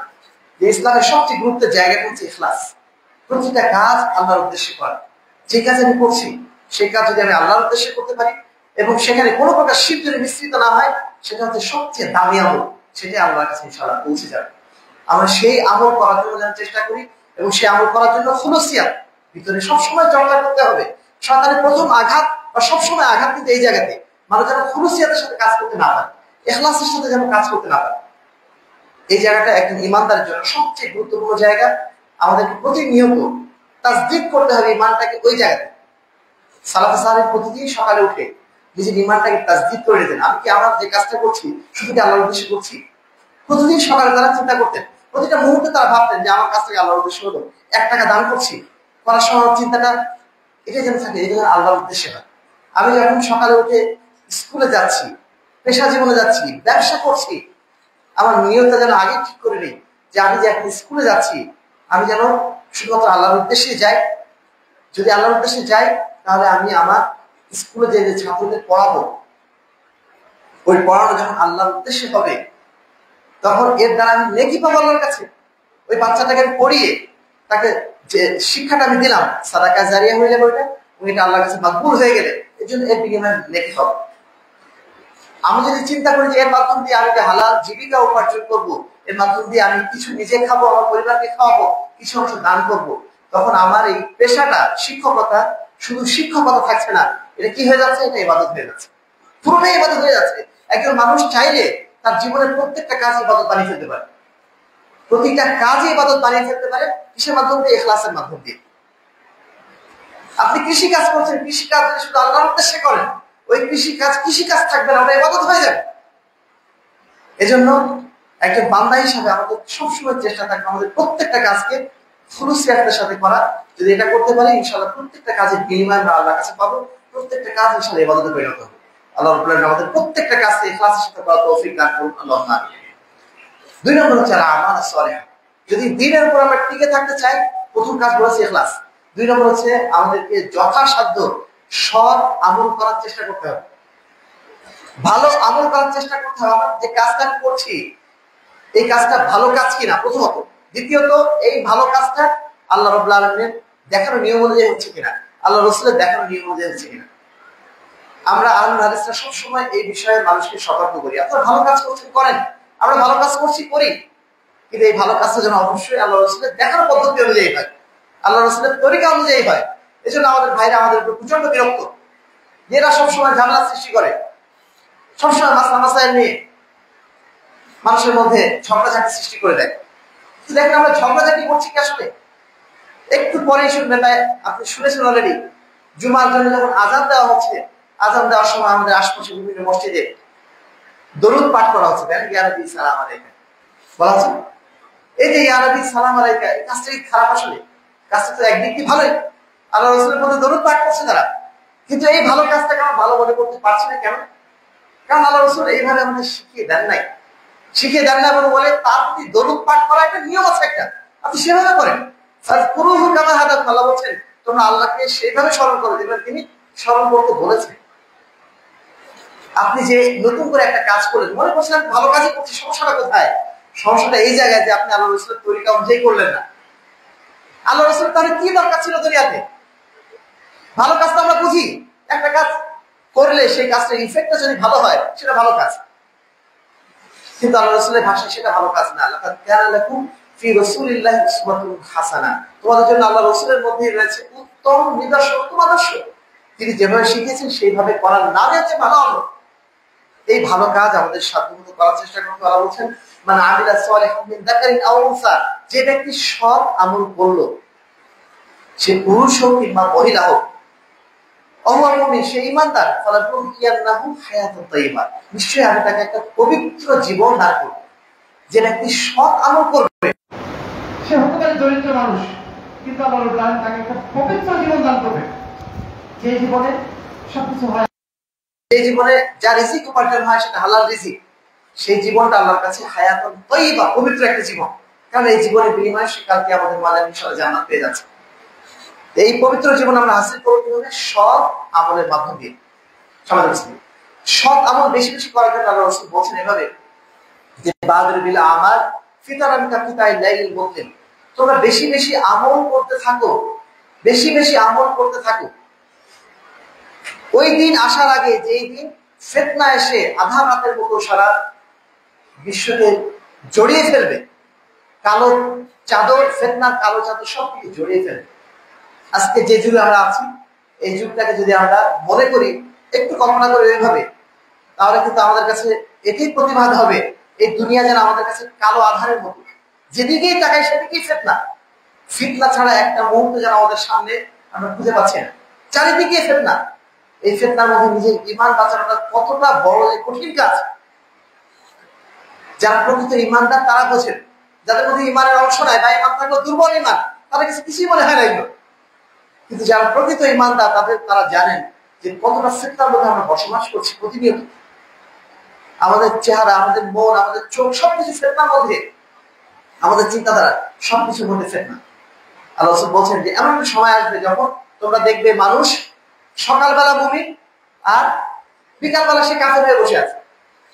Speaker 1: যে ইসলামের সবচেয়ে গুরুত্বের জায়গাটা হচ্ছে ইখলাস। প্রতিটা কাজ আল্লাহর উদ্দেশ্যে করা। যে কাজ আমি করছি সেই কাজ যদি আমি আল্লাহর উদ্দেশ্যে করতে পারি এবং সেখানে কোনো প্রকার শিরক যদি মিশ্রিত না হয়, সেটা হচ্ছে সবচেয়ে দামি আমল, সেটাই আল্লাহর কাছে ইনশাআল্লাহ পৌঁছে যাবে। আমরা সেই আমল করার জন্য যেন চেষ্টা করি এবং সেই আমল করার জন্য খুলুসিয়াত ভিতরে সবসময় চর্চা করতে হবে। শয়তানের প্রথম আঘাত বা সবসময় আঘাত কিন্তু এই জায়গাতে, মানুষ যেন খুলুসিয়াতের সাথে কাজ করতে না পারে, ইখলাসের সাথে যেন কাজ করতে না পারে। এই জায়গাটা একজন ইমানদারের জন্য সবচেয়ে গুরুত্বপূর্ণ জায়গা। আমাদেরকে প্রতিনিয়ত তাসদীক করতে হবে ইমানটাকে ওই জায়গাতে। সালাফে সালেহ প্রতিদিন সকালে উঠে নিজের ইমানটাকে তাসদীক করে নিতেন। আমি কি আমার যে কাজটা করছি শুধু কি আল্লাহর উদ্দেশ্যে করছি? প্রতিদিন সকালে তারা চিন্তা করতেন, প্রতিটা মুহূর্তে তারা ভাবতেন যে আমার কাছ থেকে আল্লাহর উদ্দেশ্য হলো 1 টাকা দান করছি, করার সময় চিন্তাটা এটাই যেন থাকে, এটা যেন আল্লাহর উদ্দেশ্যে হয়। আমি যখন সকালে উঠে স্কুলে যাচ্ছি, পেশা জীবনে যাচ্ছি, ব্যবসা করছি, আমার নিয়তটা যেন আগে ঠিক করে নিই যে আমি যে এখন স্কুলে যাচ্ছি আমি যেন শুধুমাত্র আল্লাহর উদ্দেশ্যে যাই। যদি আল্লাহর উদ্দেশ্যে যাই তাহলে আমি আমার স্কুলে যে ছাত্রদের পড়াবো, ওই পড়ানো যখন আল্লাহর উদ্দেশ্যে হবে তখন এর দ্বারা আমি নেকি পাবো আল্লাহর কাছে। ওই বাচ্চাটাকে আমি পড়িয়ে তাকে যে শিক্ষাটা আমি দিলাম, সাদাকা জারিয়া হয়ে যাবে ওইটা, ওইটা আল্লাহর কাছে মাকবুল হয়ে গেলে এর জন্য এর বিনিময়ে নেকি হবে। আমি যদি চিন্তা করি যে এর মাধ্যম দিয়ে আমি হালাল জীবিকা উপার্জন করবো, এর মাধ্যম দিয়ে আমি কিছু নিজে খাবো, আমার পরিবারকে খাওয়াবো, কিছু অংশ দান করবো, তখন আমার এই পেশাটা শিক্ষকতা শুধু শিক্ষকতা থাকছে না, এটা কি হয়ে যাচ্ছে? এটা ইবাদত হয়ে যাচ্ছে, পুরোটাই ইবাদত হয়ে যাচ্ছে। একজন মানুষ চাইলে তার জীবনের প্রত্যেকটা কাজ ইবাদত বানিয়ে ফেলতে পারে, প্রতিটা কাজে ইবাদত বানিয়ে ফেলতে পারে। কিসের মাধ্যম দিয়ে? ইখলাসের মাধ্যম দিয়ে। আপনি কৃষি কাজ করছেন, কৃষি কাজ যদি শুধু আল্লাহর উদ্দেশ্যে করেন, ওই কৃষি কাজ থাকবে না, ওটা ইবাদত হয়ে যাবে। এজন্য একজন বান্দা হিসাবে আমাদের সবসময় চেষ্টা থাকবে আমাদের প্রত্যেকটা কাজকে খুলুসিয়াতের সাথে করা। যদি এটা করতে পারি ইনশাআল্লাহ প্রত্যেকটা কাজের বিনিময় আমরা আল্লাহর কাছে পাবো, প্রত্যেকটা কাজ ইনশাআল্লাহ ইবাদতে পরিণত হবে। আল্লাহ রাব্বুল আলামিন আমাদের প্রত্যেকটা কাজকে ইখলাসের সাথে করার তৌফিক দান করুন, আল্লাহুম্মা আমিন। 2 নম্বর হচ্ছে আমাল সালেহ। যদি দ্বীনের উপর আমরা টিকে থাকতে চাই, প্রথম কাজ বলেছে ইখলাস। 2 নম্বর হচ্ছে আমাদেরকে যথাসাধ্য সৎ আমল করার চেষ্টা করতে হবে, ভালো আমল করার চেষ্টা করতে হবে। যে কাজটা আমি করছি এই কাজটা ভালো কাজ কিনা প্রথমত, দ্বিতীয়ত এই ভালো কাজটা আল্লাহ রাব্বুল আলামিনের দেখানো নিয়ম অনুযায়ী হচ্ছে কিনা, আল্লাহ রাসূলের দেখানো নিয়ম অনুযায়ী হচ্ছে কিনা। আমরা আহলুল হাদিসরা সবসময় এই বিষয়ে মানুষকে সতর্ক করি, আপনারা ভালো কাজ করছেন করেন, আমরা ভালো কাজ করছি করি, কিন্তু এই ভালো কাজটা যেন অবশ্যই আল্লাহ রাসূলের দেখানো পদ্ধতি অনুযায়ী হয়, আল্লাহ রাসূলের তরিকা অনুযায়ী হয়। এই জন্য আমাদের ভাইরা আমাদের উপর প্রচন্ড বিরক্ত, এরা সবসময় ঝামেলা সৃষ্টি করে, সবসময় মাসলা মাসাইল নিয়ে মানুষের মধ্যে ঝগড়াঝাটি সৃষ্টি করে দেয়। দেখেন আমরা ঝগড়াঝাটি করছি কি আসলে? একটু পরেই শুনবেন, আপনি শুনেছেন অলরেডি, জুমার জন্য যখন আযান দেওয়া হচ্ছে, আযান দেওয়ার সময় আমাদের আশপাশে বিভিন্ন মসজিদে দরুদ পাঠ করা হচ্ছে, দেখেন ইয়া নবী সালাম আলাইকা বলা হচ্ছে। এই যে ইয়া নবী সালাম আলাইকা, এই কাজটা কি খারাপ? আসলে কাজটা তো একদিক দিয়ে ভালোই, আল্লাহ রাসূলের মধ্যে দরুদ পাঠ করছে তারা, কিন্তু এই ভালো কাজটাকে আমরা ভালো মনে করতে পারছি না কেন? কারণ আল্লাহ রাসূল এইভাবে আমাদের শিখিয়ে দেন নাই, শিখিয়ে দেন না এবং বলে তার প্রতি দরুদ পাঠ করা একটা নিয়ম আছে একটা, আপনি সেভাবে করেন। ফাযকুরুহু কামা হাদাকুম, আল্লাহ বলছেন তোমরা আল্লাহকে সেইভাবে স্মরণ করো যেভাবে তিনি স্মরণ করতে বলেছেন। আপনি যে নতুন করে একটা কাজ করলেন, মনে করছেন আমি ভালো কাজই করছি, সমস্যাটা কোথায়? সমস্যাটা এই জায়গায় যে আপনি আল্লাহ রাসূলের তরিকা অনুযায়ী করলেন না। আল্লাহ রাসূল তাহলে কি দরকার ছিল দুনিয়াতে? ভালো কাজ তো আমরা বুঝি, একটা কাজ করলে সেই কাজটার ইফেক্টটা যদি ভালো হয় সেটা ভালো কাজ, কিন্তু আল্লাহ রাসূলের ভাষায় সেটা ভালো কাজ না। লাকাদ কানা লাকুম ফি রাসূলিল্লাহি উসওয়াতুন হাসানা, তোমাদের জন্য আল্লাহ রাসূলের মধ্যে রয়েছে উত্তম নিদর্শন, উত্তম আদর্শ। তিনি যেভাবে শিখিয়েছেন সেইভাবে করার নামে হচ্ছে ভালো আমল। এই ভালো কাজ আমাদের সাধ্যমতো করার চেষ্টা করতে। আল্লাহ বলছেন মান আমিলা সালিহান মিন যাকারিন আও উনসা, যে ব্যক্তি সৎ আমল করলো, সে পুরুষ হোক কিংবা মহিলা হোক, অমর মুমিন, সে ঈমানদার, ফালানুহইয়ান্নাহু হায়াতান তাইয়্যিবা, নিশ্চয়ই আমি তাকে একটা পবিত্র জীবন দান করব। যে ব্যক্তি সৎ আমল করবে, সে হতে পারে দরিদ্র মানুষ, কিন্তু আল্লাহ রাব্বুল আলামিন তাকে একটা পবিত্র জীবন দান করবে, যে জীবনে সবকিছু হয়, যে জীবনে যা রিজিক উপার্জন হয় সেটা হালাল রিজিক, সেই জীবনটা আল্লাহর কাছে হায়াতান তাইয়্যিবা, পবিত্র একটা জীবন। কারণ এই জীবনের বিনিময়ে সে কালকে আমাদের মাঝে ইনশাআল্লাহ জান্নাত পেয়ে যাচ্ছে। এই পবিত্র জীবন আমরা হাসিল করব কিভাবে? সৎ আমলের মাধ্যম দিয়ে। সৎ আমল বেশি বেশি করার জন্য আল্লাহ রাসূল বলছেন এভাবে যে বাদর বিল আমাল ফিতারান কাকিতাই লাইল মুসলিম, তোমরা বেশি বেশি আমল করতে থাকো, বেশি বেশি আমল করতে থাকো। ওই দিন আসার আগে, যেই দিন ফিতনা এসে আধার রাতের মতো সারা বিশ্বকে জড়িয়ে ফেলবে, কালো চাদর, ফিতনার কালো চাদর সবকিছু জড়িয়ে ফেলবে। আজকে যে যুগে আমরা আছি, এই যুগটাকে যদি আমরা মনে করি, একটু কল্পনা করি এইভাবে তাহলে কিন্তু আমাদের কাছে এটাই প্রতিবাদ হবে, এই দুনিয়া যেন আমাদের কাছে কালো আধারের মতো, যেদিকেই তাকাই সেদিকেই ফিতনা। ফিতনা ছাড়া একটা মুহূর্ত যেন আমাদের সামনে আমরা খুঁজে পাচ্ছি না, চারিদিকে ফিতনা। এই ফিতনার মধ্যে নিজের ঈমান বাঁচানোটা কতটা বড় কঠিন কাজ। যারা প্রকৃত ঈমানদার তারা বোঝেন, যাদের মধ্যে ঈমানের অংশ নাই বা ঈমান থাকলেও দুর্বল ঈমান, তাদের কাছে কিছুই মনে হয় না এগুলো। কিন্তু যারা প্রকৃত ঈমানদার তারা জানেন যে কতটা ফিতনার মধ্যে আমরা বসবাস করছি প্রতিনিয়ত। আমাদের চেহারা, আমাদের মন, আমাদের চোখ সবকিছু ফিতনার মধ্যে, আমাদের চিন্তাধারা সবকিছুর মধ্যে ফিতনা। আল্লাহ বলছেন যে এমন একটা সময় আসবে যখন তোমরা দেখবে মানুষ সকালবেলা মুমিন আর বিকালবেলা সে কাফের হয়ে বসে আছে,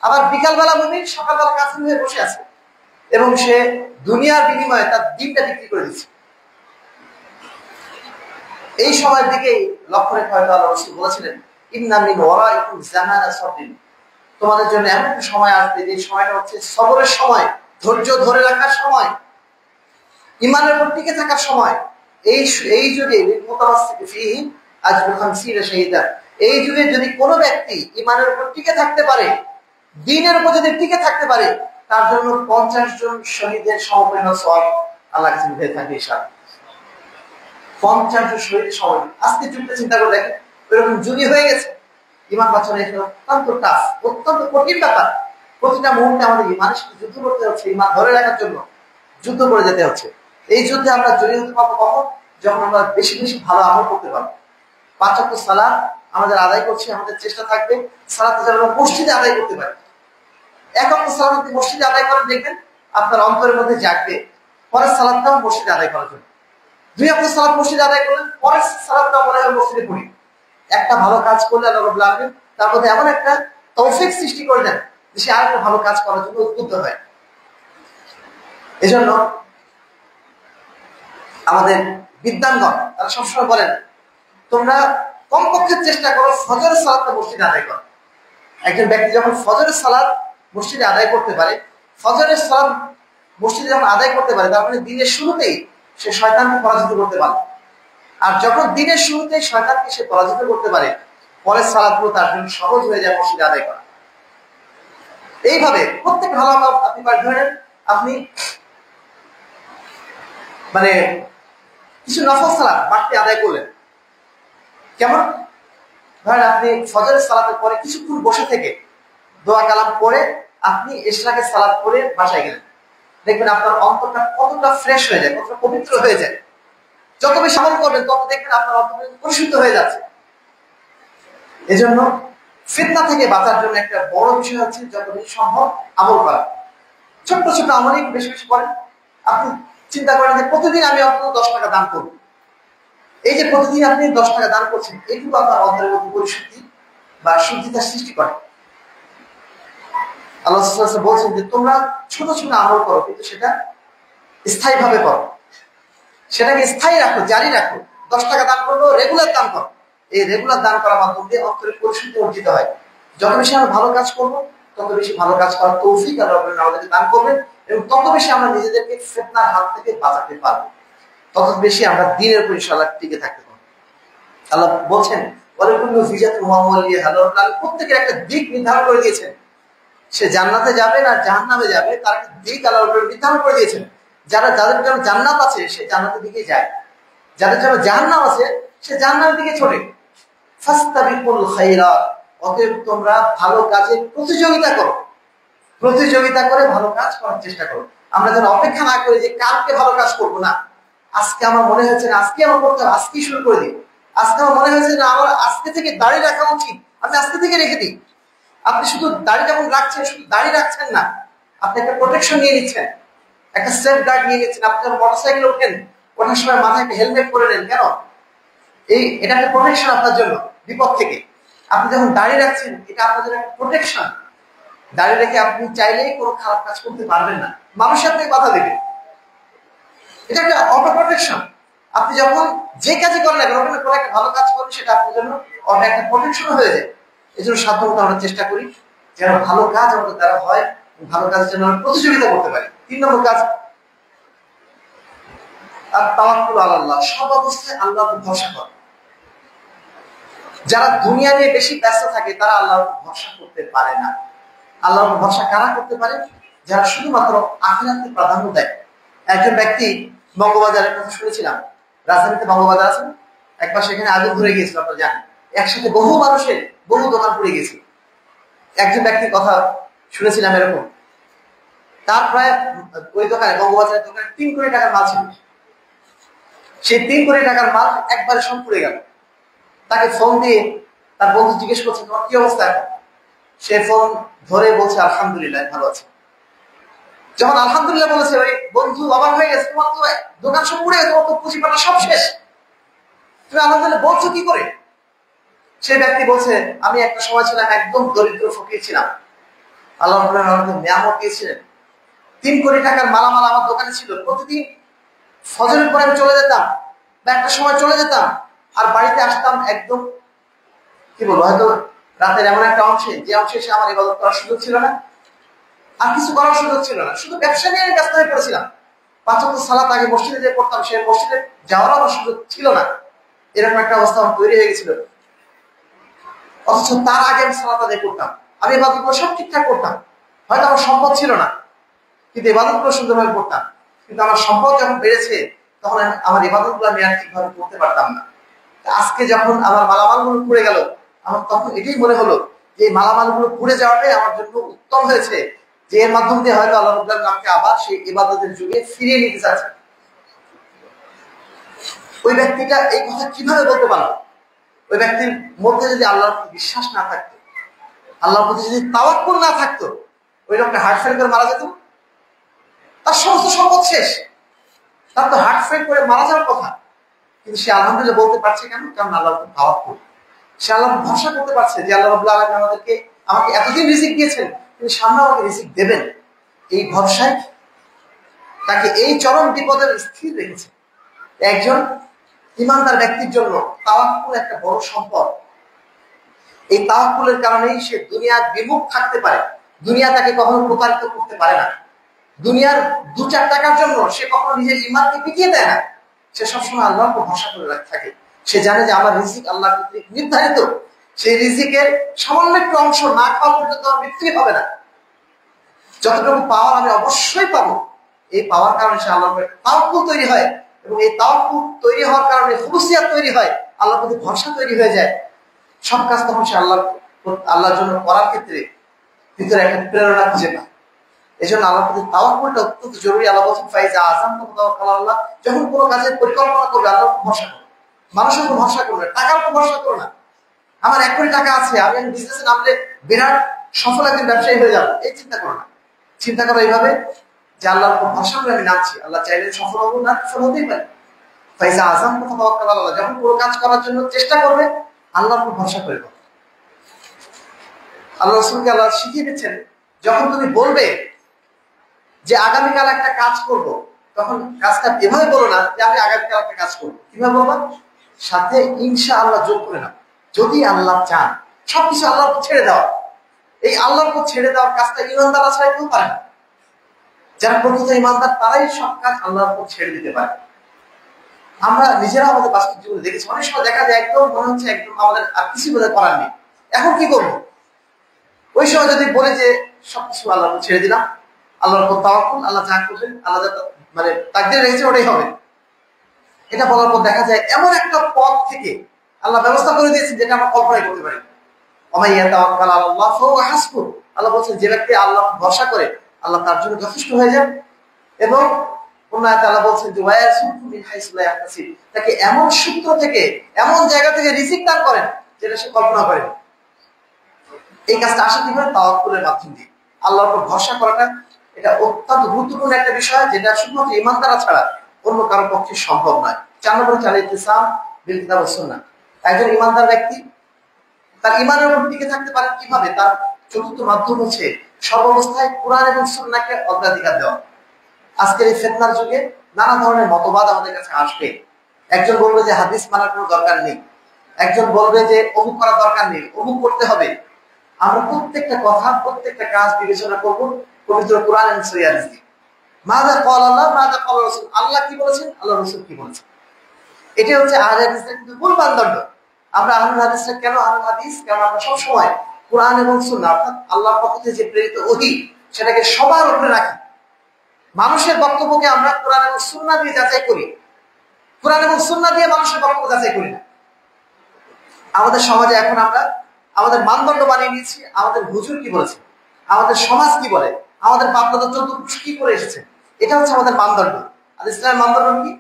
Speaker 1: আবার বিকালবেলা মুমিন সকালবেলা কাফের হয়ে বসে আছে, এবং সে দুনিয়ার বিনিময়ে তার দিনটা বিক্রি করে দিচ্ছে। এই সময়ের দিকেই লক্ষ্য রেখে হয়তো আল্লাহ রাসূল বলেছিলেন, ইন্না মিন ওয়ারাইকুম জামানা সাবরিন, তোমাদের জন্য এমন একটা সময় আসবে যে সময়টা হচ্ছে সবরের সময়, ধৈর্য ধরে রাখার সময়, ঈমানের উপর টিকে থাকার সময়। এই যুগে মুতামাসসিক ফিহি আজরু 50 শাহীদা, এই যুগে যদি কোনো ব্যক্তি ঈমানের উপর টিকে থাকতে পারে, দ্বীনের উপর যদি টিকে থাকতে পারে, তার জন্য 50 জন শহীদের সমপরিমাণ সওয়াব আল্লাহর কাছে মিলে থাকবে ইনশাআল্লাহ। 50 জন শহীদের সওয়াব। আজকে যুগটা চিন্তা করে দেখেন, এরকম যুগই হয়ে গেছে। ঈমান বাঁচানো এটা অত্যন্ত টাফ, অত্যন্ত কঠিন ব্যাপার। প্রতিটা মুহূর্তে আমাদের ঈমানের সাথে যুদ্ধ করতে হচ্ছে, ঈমান ধরে রাখার জন্য যুদ্ধ করে যেতে হচ্ছে। এই যুদ্ধে আমরা জড়িয়ে হতে পারবো কখন? যখন আমরা বেশি বেশি ভালো আমল করতে পারবো। 5 ওয়াক্ত সালাত আমাদের আদায় করছি, আমাদের চেষ্টা থাকবে সালাতে যেন আমরা মসজিদে আদায় করতে পারি। 1 ওয়াক্ত সালাত আপনি মসজিদে আদায় করেন, দেখবেন আপনার অন্তরের মধ্যে জাগবে পরের সালাতটাও মসজিদে আদায় করার জন্য। 2 ওয়াক্ত সালাত মসজিদে আদায় করলেন, পরের সালাতটাও মনে হয় মসজিদে পড়ি। একটা ভালো কাজ করলে আল্লাহ রাব্বুল আলামিন তার মধ্যে এমন একটা তৌফিক সৃষ্টি করে দেন যে সে আরেকটা ভালো কাজ করার জন্য উদ্বুদ্ধ হয়। এজন্য আমাদের বিদ্বানগণ তারা সবসময় বলেন, তোমরা কমপক্ষে চেষ্টা করো ফজরের সালাতটা মসজিদে আদায় করো। একজন ব্যক্তি যখন ফজরের সালাত মসজিদে আদায় করতে পারে, ফজরের সালাত মসজিদে যখন আদায় করতে পারে, তার মানে দিনের শুরুতেই সে শয়তানকে পরাজিত করতে পারে। আর যখন দিনের শুরুতেই শয়তানকে সে পরাজিত করতে পারে, পরের সালাতগুলো তার জন্য সহজ হয়ে যায় মসজিদে আদায় করা। এইভাবে প্রত্যেক ভালো আমল আপনি পাঠ ধরেন, আপনি মানে কিছু নফল সালাত বাড়তি আদায় করলেন। কেমন? ধরেন আপনি ফজরের সালাতের পরে কিছুক্ষণ বসে থেকে দোয়া কালাম পড়ে আপনি ইশরাকের সালাত পড়ে বাসায় গেলেন, দেখবেন আপনার অন্তরটা কতটা ফ্রেশ হয়ে যায়, কতটা পবিত্র হয়ে যায়। যত বেশি আমল করবেন তত দেখবেন আপনার অন্তর পরিশুদ্ধ হয়ে যাচ্ছে। এজন্য ফিতনা থেকে বাঁচার জন্য একটা বড় বিষয় হচ্ছে যত বেশি সম্ভব আমল করা। ছোট্ট ছোট্ট আমলই বেশি বেশি করেন। আপনি চিন্তা করেন যে প্রতিদিন আমি অন্তত 10 টাকা দান করব। এই যে প্রতিদিন আপনি 10 টাকা দান করছেন, এইটুকু আপনার অন্তরের মধ্যে পরিশুদ্ধি বা শুদ্ধিতা সৃষ্টি করে। আল্লাহ সাল্লাল্লাহু আলাইহি ওয়াসাল্লাম বলছেন যে তোমরা ছোট ছোট আমল করো, কিন্তু সেটা স্থায়ীভাবে করো, সেটাকে স্থায়ী রাখো, জারি রাখো। 10 টাকা দান করবো, রেগুলার দান করো। এই রেগুলার দান করার মাধ্যম দিয়ে অন্তরের পরিশুদ্ধি অর্জিত হয়। যত বেশি আমরা ভালো কাজ করবো, তত বেশি ভালো কাজ করার তৌফিক আল্লাহ আমাদেরকে দান করবেন, এবং তত বেশি আমরা নিজেদেরকে ফিতনার হাত থেকে বাঁচাতে পারবো, তত বেশি আমরা দ্বীনের উপর ইনশাআল্লাহ টিকে থাকতে পারবো। আল্লাহ বলছেন প্রত্যেকের একটা দিক নির্ধারণ করে দিয়েছেন। সে জান্নাতে যাবে না জাহান্নামে যাবে, তার একটা দিক আল্লাহ নির্ধারণ করে দিয়েছেন। যাদের জন্য জান্নাত আছে সে জান্নাতের দিকে যায়, যাদের জন্য জাহান্নাম আছে সে জাহান্নামের দিকে ছোটে। ফাস্তাবিকুল খায়রাত, অতএব তোমরা ভালো কাজে প্রতিযোগিতা করো, প্রতিযোগিতা করে ভালো কাজ করার চেষ্টা করো। আমরা যেন অপেক্ষা না করি যে কালকে ভালো কাজ করবো না, আজকে আমার মনে হয়েছে না আজকে আমার করতে হবে, আজকেই শুরু করে দিই। আজকে আমার মনে হয়েছে না আমার আজকে থেকে দাড়ি রাখা উচিত, আমি আজকে থেকে রেখে দিই। আপনি শুধু দাড়ি যখন রাখছেন, শুধু দাড়ি রাখছেন না, আপনি একটা প্রোটেকশন নিয়ে নিচ্ছেন, একটা সেফ গার্ড নিয়ে নিচ্ছেন। আপনি যখন মোটরসাইকেলে ওঠেন, ওঠার সময় মাথায় একটা হেলমেট পরে নেন। কেন? এটা একটা প্রোটেকশন আপনার জন্য বিপদ থেকে। আপনি যখন দাড়ি রাখছেন, এটা আপনার জন্য একটা প্রোটেকশন। দাড়ি রেখে আপনি চাইলেই কোনো খারাপ কাজ করতে পারবেন না, মানুষ আপনাকে বাধা দেবে। এটা একটা অটো প্রোটেকশন। আপনি যখন যে কাজই করেন না কেন, কোনো একটা ভালো কাজ করেন, সেটা আপনার জন্য অটো একটা প্রোটেকশন হয়ে যায়। এই জন্য সাধারণত আমরা চেষ্টা করি যেন ভালো কাজ আমাদের দ্বারা হয়, ভালো কাজের জন্য আমরা প্রতিযোগিতা করতে পারি। 3 নম্বর কাজ, আর তাওয়াক্কুল আলাল্লাহ, সব অবস্থায় আল্লাহর উপর ভরসা করা। যারা দুনিয়া নিয়ে বেশি ব্যস্ত থাকে তারা আল্লাহর উপর ভরসা করতে পারে না। আল্লাহর উপর ভরসা কারা করতে পারে? যারা শুধুমাত্র আখিরাতকে প্রাধান্য দেয়। একজন ব্যক্তি বঙ্গবাজারের কথা শুনেছিলাম, রাজধানীতে বঙ্গবাজার আছে, একবার সেখানে আগুন ধরে গিয়েছিল, আপনারা জানেন, একসাথে বহু মানুষের বহু দোকান পড়ে গেছিল। একজন ব্যক্তির কথা শুনেছিলাম এরকম, তার প্রায় ওই দোকানে, বঙ্গবাজারের দোকানে 3 কোটি টাকার মাল ছিল। সেই 3 কোটি টাকার মাল একবারে সব পড়ে গেল। তাকে ফোন দিয়ে তার বন্ধু জিজ্ঞেস করছে, তোমার কি অবস্থা এখন? সে ফোন ধরে বলছে, আলহামদুলিল্লাহ, ভালো আছে। যখন আলহামদুলিল্লাহ বলেছে, ওই বন্ধু অবাক হয়ে গেছে, তোমার তো দোকান সব পুড়ে গেছে, তোমার তো পুঁজি পাটা সব শেষ, তুমি আলহামদুলিল্লাহ বলছো কি করে? সে ব্যক্তি বলছে, আমি একটা সময় ছিলাম একদম দরিদ্র ফকির ছিলাম, আল্লাহ আমাকে নিয়ামত দিয়েছিলেন। 3 কোটি টাকার মালামাল আমার দোকানে ছিল। প্রতিদিন ফজরের পরে আমি চলে যেতাম, বা একটা সময় চলে যেতাম, আর বাড়িতে আসতাম একদম, কি বলবো, হয়তো রাতের এমন একটা অংশে, যে অংশে এসে আমার ইবাদত করার সুযোগ ছিল না, আর কিছু করার সুযোগ ছিল না, শুধু ব্যবসা নিয়ে আমি ব্যস্ত হয়ে পড়েছিলাম। 5 ওয়াক্ত সালাত আগে মসজিদে যে পড়তাম, সে মসজিদে যাওয়ার আমার সুযোগ ছিল না, এরকম একটা অবস্থা আমার তৈরি হয়ে গেছিল। অথচ তার আগে আমি সালাত আদায় করতাম, আমি ইবাদতগুলো সব ঠিকঠাক করতাম। হয়তো আমার সম্পদ ছিল না, কিন্তু ইবাদতগুলো সুন্দরভাবে করতাম। কিন্তু আমার সম্পদ যখন বেড়েছে, তখন আমার ইবাদতগুলো আমি আর ঠিকভাবে করতে পারতাম না। আজকে যখন আমার মালামালগুলো পুড়ে গেল, আমার তখন এটাই মনে হলো যে এই মালামালগুলো পুড়ে যাওয়াটাই আমার জন্য উত্তম হয়েছে, যে এর মাধ্যম দিয়ে হয়তো আল্লাহ রাব্বুল আলামিন আমাকে আবার সেই ইবাদতের যুগে ফিরিয়ে নিতে চাচ্ছে। ওই ব্যক্তিটা এই কথা কিভাবে বলতে পারলো? ওই ব্যক্তির মধ্যে যদি আল্লাহর প্রতি বিশ্বাস না থাকতো, আল্লাহর প্রতি যদি তাওয়াক্কুল না থাকতো, ওই লোকটা হার্ট ফেল করে মারা যেত। তার সমস্ত সম্পদ শেষ, তার তো হার্ট ফেল করে মারা যাওয়ার কথা, কিন্তু সে আলহামদুলিল্লাহ বলতে পারছে কেন? কারণ আল্লাহর উপর তাওয়াক্কুল। সে আল্লাহর ভরসা করতে পারছে যে আল্লাহ রাব্বুল আলামিন আমাকে এতদিন রিজিক দিয়েছেন, তিনি সামনে আমাকে রিজিক দেবেন। এই ভরসায় তাকে এই চরম বিপদের স্থির রেখেছে। একজন ইমানদার ব্যক্তির জন্য তাওয়াক্কুল একটা বড় সম্পদ। এই তাওয়াক্কুলের কারণেই সে দুনিয়ার বিমুখ থাকতে পারে, দুনিয়া তাকে কখনো প্রতারিত করতে পারে না। দুনিয়ার 2-4 টাকার জন্য সে কখনো নিজের ইমানকে পিটিয়ে দেয় না। সে সবসময় আল্লাহর উপর ভরসা করে থাকে। সে জানে যে আমার রিজিক আল্লাহ কর্তৃক নির্ধারিত, সেই রিজিকের সামান্য একটু অংশ না খাওয়া পর্যন্ত আমার মৃত্যু হবে না, যতটুকু পাওয়ার আমি অবশ্যই পাবো। এই পাওয়ার কারণে সে আল্লাহর উপর তাওয়াক্কুল তৈরি হয়, এবং এই তাওয়াক্কুল তৈরি হওয়ার কারণে খুলুসিয়াত তৈরি হয়, আল্লাহর প্রতি ভরসা তৈরি হয়ে যায়। সব কাজ তখন সে আল্লাহর জন্য করার ক্ষেত্রে ভিতরে একটা প্রেরণা খুঁজে পায়। এই জন্য আল্লাহর প্রতি তাওয়াক্কুলটা অত্যন্ত জরুরি। আল্লাহ বলছেন, ফাইজা আযামতুম ফাতাওয়াক্কালু আলাল্লাহ, যখন কোনো কাজের পরিকল্পনা করবে আল্লাহর উপর ভরসা করো, মানুষের উপর ভরসা করবে, টাকার উপর ভরসা করো না। আমার 1 কোটি টাকা আছে, আমি বিজনেসে নামলে বিরাট সফল একজন ব্যবসায়ী হয়ে যাবো, এই চিন্তা করো না। চিন্তা করো এইভাবে যে আল্লাহর উপর ভরসা করে আমি নামছি, আল্লাহ চাইলে সফল হবো, না সফল হতেই পারে। ফাইজা আযামতুম ফাতাওয়াক্কালু আলাল্লাহ, যখন কোনো কাজ করার জন্য চেষ্টা করবে আল্লাহর উপর ভরসা করে করো। আল্লাহ রাসূলকে আল্লাহ শিখিয়ে দিচ্ছেন, যখন তুমি বলবে যে আগামীকাল একটা কাজ করব, তখন কাজটা এভাবে বলো না যে আমি আগামীকাল একটা কাজ করবো। কিভাবে বলবো? সাথে ইনশাআল্লাহ যোগ করে নাও, যদি আল্লাহ চান। সবকিছু আল্লাহর উপর ছেড়ে দেওয়া। এই আল্লাহর উপর ছেড়ে দেওয়ার কাজটা ইমানদার ছাড়া কেউ পারে না। যারা প্রকৃত ইমানদার তারাই সব কাজ আল্লাহর উপর ছেড়ে দিতে পারে। আমরা নিজেরা আমাদের বাস্তব জীবনে দেখেছি, অনেক সময় দেখা যায় একদম মনে হচ্ছে একদম আমাদের আর কিছু বোধহয় করার নেই, এখন কি করবো? ওই সময় যদি বলে যে সবকিছু আল্লাহর উপর ছেড়ে দিলাম, আল্লাহর উপর তাওয়াক্কুল, আল্লাহ যা করবেন, আল্লাহ যা মানে তাকদীরে রেখেছে ওটাই হবে, এটা বলার পর দেখা যায় এমন একটা পথ থেকে আল্লাহ ব্যবস্থা করে দিয়েছেন যেটা আমরা কল্পনাই করতে পারি। ওমাই ইয়াতাওয়াক্কাল আলাল্লাহ ফাহুয়া হাসবুহ, আল্লাহ বলছেন যে ব্যক্তি আল্লাহ ভরসা করে আল্লাহ তার জন্য যথেষ্ট হয়ে যান। এবং অন্য আয়াতে আল্লাহ বলছেন যে ওয়ায়ারযুকহু মিন হাইসু লা ইয়াহতাসিব, তাকে এমন সূত্র থেকে, এমন জায়গা থেকে রিজিক দান করেন যেটা সে কল্পনা করে। এই কাজটা আসে কিভাবে? তাওয়াক্কুলের মাধ্যম দিয়ে। আল্লাহর উপর ভরসা করাটা এটা অত্যন্ত গুরুত্বপূর্ণ একটা বিষয়, যেটা শুধুমাত্র ইমানদারা ছাড়া অন্য কারোর পক্ষে সম্ভব নয়। 4 নম্বরে ইতিসাম বিল কিতাব ওয়াস সুন্নাহ। একজন ইমানদার ব্যক্তি তার ইমানের উপর টিকে থাকতে পারে কিভাবে? তার চতুর্থ মাধ্যম হচ্ছে সর্বাবস্থায় কোরআন এবং সুন্নাহকে অগ্রাধিকার দেওয়া। আজকের এই ফিতনার যুগে নানা ধরনের মতবাদ আমাদের কাছে আসবে। একজন বলবে যে হাদিস মানার কোনো দরকার নেই, একজন বলবে যে অমুক করার দরকার নেই, অমুক করতে হবে। আমরা প্রত্যেকটা কথা, প্রত্যেকটা কাজ বিবেচনা করবো পবিত্র কোরআন এবং সহিহ হাদিস দিয়ে। মাযা ক্বালা আল্লাহ, মাযা ক্বালা রাসূল, আল্লাহ কি বলেছেন, আল্লাহ রাসূল কি বলেছেন, এটাই হচ্ছে আহলে হাদিসের কিন্তু মূল মানদণ্ড। আমরা আহলুল হাদিসরা কেন আহলুল হাদিস? কারণ আমরা সবসময় কোরআন এবং সুন্নাহ অর্থাৎ আল্লাহর পক্ষ থেকে যে প্রেরিত ওহী সেটাকে সবার উপরে রাখি। মানুষের বক্তব্যকে আমরা কোরআন এবং সুন্নাহ দিয়ে যাচাই করি, কোরআন এবং সুন্নাহ দিয়ে মানুষের বক্তব্য যাচাই করি না। আমাদের সমাজে এখন আমরা আমাদের মানদণ্ড বানিয়ে নিয়েছি আমাদের হুজুর কি বলেছে, আমাদের সমাজ কি বলে, আমাদের বাপ-দাদা 14 পুরুষ কি করে এসেছে, এটা হচ্ছে আমাদের মানদণ্ড। আর ইসলামের মানদণ্ড কি?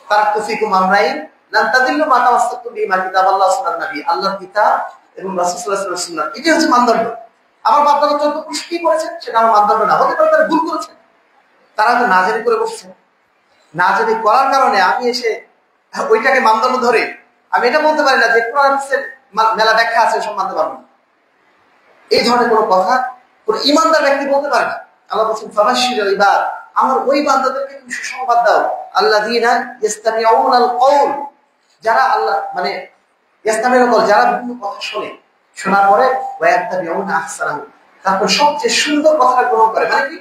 Speaker 1: তারাক্তু ফিকুম আমরাইন লান তাদিল্লু মা তামাসসাকতুম বিহিমা কিতাবাল্লাহ ওয়া সুন্নাতুন নবী, আল্লাহর কিতাব এবং রাসূল সাল্লাল্লাহু আলাইহি ওয়াসাল্লামের সুন্নাহ, এটাই হচ্ছে মানদণ্ড। আমার বাপ-দাদা 14 পুরুষ কি করেছে সেটা আমার মানদণ্ড না। হতে পারে তারা ভুল করেছে, তারা তো না জেনে করে বসছে, না জেনে করার কারণে আমি এসে ওইটাকে মানদণ্ড ধরে আমি এটা বলতে পারি না যে কোরআন হাদিসের মেলা ব্যাখ্যা আছে সব মানতে পারবো না। এই ধরনের কোনো কথা কোন ইমানদার ব্যক্তি বলতে পারে না। আল্লাহ বলছেন ফাবাশশিরিল ইবাদ, আমার ওই বান্দাদেরকে তুমি সুসংবাদ দাও, আল্লাযীনা ইস্তামিউনাল কওল, যারা আল্লাহ মানে ইস্তামিউনাল কওল, যারা বিভিন্ন কথা শোনে, শোনার পরে ওয়ায়াত্তাবিউনা আহসানাহু, তারপর সবচেয়ে সুন্দর কথাটা গ্রহণ করে। মানে কি?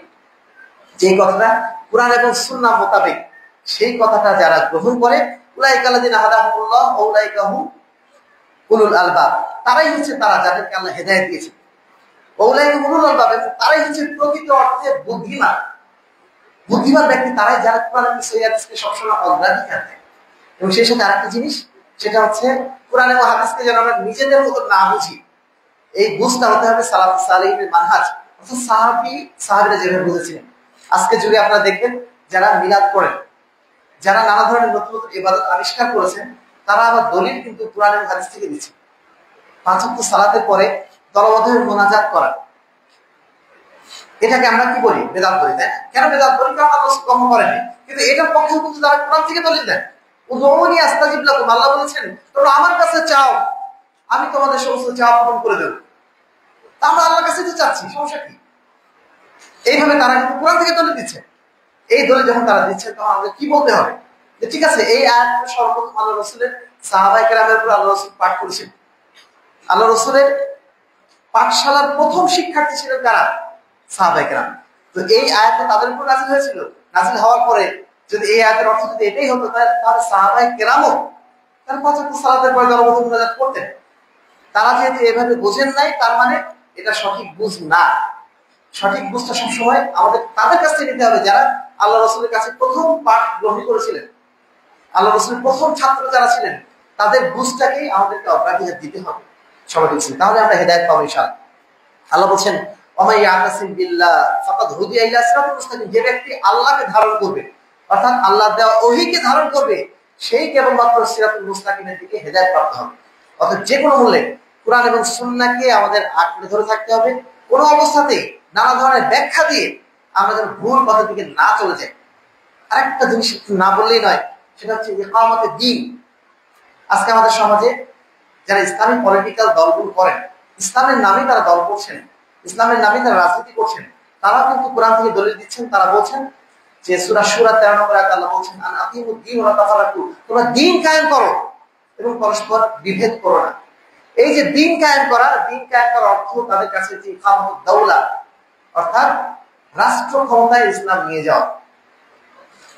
Speaker 1: যে কথাটা কোরআন এবং সুন্নাহ মোতাবেক, সেই কথাটা যারা গ্রহণ করে, উলাইকা আল্লাযীনা হাদাহুমুল্লাহ ওয়া উলাইকা হুম উলুল আলবাব, তারাই হচ্ছে তারা যাদেরকে আল্লাহ হেদায়েত দিয়েছেন। ওউলাইকা উলুল আলবাব, তারাই হচ্ছে প্রকৃত অর্থে বুদ্ধিমান। বুদ্ধিমান ব্যক্তি তারাই যারা কোরআন এবং হাদিসকে সবসময় অগ্রাধিকার দেয়। এবং সেই সাথে আরেকটা জিনিস, সেটা হচ্ছে কোরআন এবং হাদিসকে যেন আমরা নিজেদের মতো না বুঝি, এই বুঝটা হতে হবে সালাফুস সালিহিনের মানহাজ, অর্থাৎ সাহাবীরা যেভাবে বুঝেছিলেন। আজকে যুগে আপনারা দেখবেন যারা মিলাদ করেন, যারা নানা ধরনের নতুন নতুন ইবাদত আবিষ্কার করেছেন, তারা আবার দলিল কিন্তু কোরআন এবং হাদিস থেকে দিচ্ছে। 5 ওয়াক্ত সালাতের পরে দলবদ্ধভাবে মোনাজাত করা, এটাকে আমরা কি বলি? বেদাত বলি, তাই না? কেন বেদাত বলি? কারণ আল্লাহ কম করেনি, কিন্তু এটার পক্ষে কিন্তু তারা কোরআন থেকে দলিল দেন। উদউনি আস্তাজিব লাকুম, আল্লাহ বলেছেন তোমরা আমার কাছে চাও, আমি তোমাদের সমস্ত চাওয়া পূরণ করে দেব। তা আমরা আল্লাহর কাছে তো চাচ্ছি, সমস্যা কি? এইভাবে তারা কিন্তু কোরআন থেকে দলিল দিচ্ছে। এই দলিল যখন তারা দিচ্ছে, তখন আমাদের কি বলতে হবে? যে ঠিক আছে, এই আয়াতটা সর্বপ্রথম আল্লাহ রাসূলের সাহাবায়ে কেরামের উপর আল্লাহ রাসূল পাঠ করেছেন। আল্লাহ রাসূলের পাঠশালার প্রথম শিক্ষার্থী ছিলেন কারা? সাহাবায়ে কেরাম। তো এই আয়াতটা তাদের উপর নাযিল হয়েছিল। নাযিল হওয়ার পরে যদি এই আয়াতের অর্থ যদি এটাই হতো, তাহলে সাহাবায়ে কেরামও তারা 5 ওয়াক্ত সালাতের পরে দলবদ্ধ মোনাজাত করতেন। তারা যেহেতু এভাবে বোঝেন নাই, তার মানে এটা সঠিক বুঝ না। সঠিক বুঝটা সবসময় আমাদের তাদের কাছ থেকে নিতে হবে যারা আল্লাহ রাসূলের কাছে প্রথম পাঠ গ্রহণ করেছিলেন, আল্লাহ রাসূলের প্রথম ছাত্র যারা ছিলেন, তাদের বুঝটাকেই আমাদেরকে অগ্রাধিকার দিতে হবে। সবাই বলছেন, তাহলে আমরা হেদায়েত পাবো ইনশাআল্লাহ। আল্লাহ বলছেন ওয়া ইয়াতাসিম বিল্লাহ ফাকাদ হুদিয়া ইলা সিরাতিল মুস্তাকিম, যে ব্যক্তি আল্লাহকে ধারণ করবে, অর্থাৎ আল্লাহ দেওয়া ওহীকে ধারণ করবে, সেই কেবলমাত্র সিরাতুল মুস্তাকিমের দিকে হেদায়েত প্রাপ্ত হবে। অর্থাৎ যে কোনো মূল্যে কোরআন এবং সুন্নাহকে আমাদের আঁকড়ে ধরে থাকতে হবে। কোনো অবস্থাতেই নানা ধরনের ব্যাখ্যা দিয়ে আমরা যেন ভুল পথের দিকে না চলে যাই। আরেকটা জিনিস না বললেই নয়, সেটা হচ্ছে ইকামতে দ্বীন। আজকে আমাদের সমাজে যারা ইসলামিক পলিটিক্যাল দলগুলো করেন, ইসলামের নামে তারা দল করছেন, ইসলামের নামে তারা রাজনীতি করছেন, তারা কিন্তু কোরআন থেকে দলিল দিচ্ছেন। তারা বলছেন যে সূরা শুরা 13 নম্বর আয়াতে আল্লাহ বলছেন আন আকিমুদ্দীন ওয়া লা তাফারাকু, তোমরা দ্বীন কায়েম করো এবং পরস্পর বিভেদ করো না। এই যে দ্বীন কায়েম করা, দ্বীন কায়েম করার অর্থ তাদের কাছে যে ইকামতুদ দাওলা, অর্থাৎ রাষ্ট্র ক্ষমতায় ইসলাম নিয়ে যাওয়া।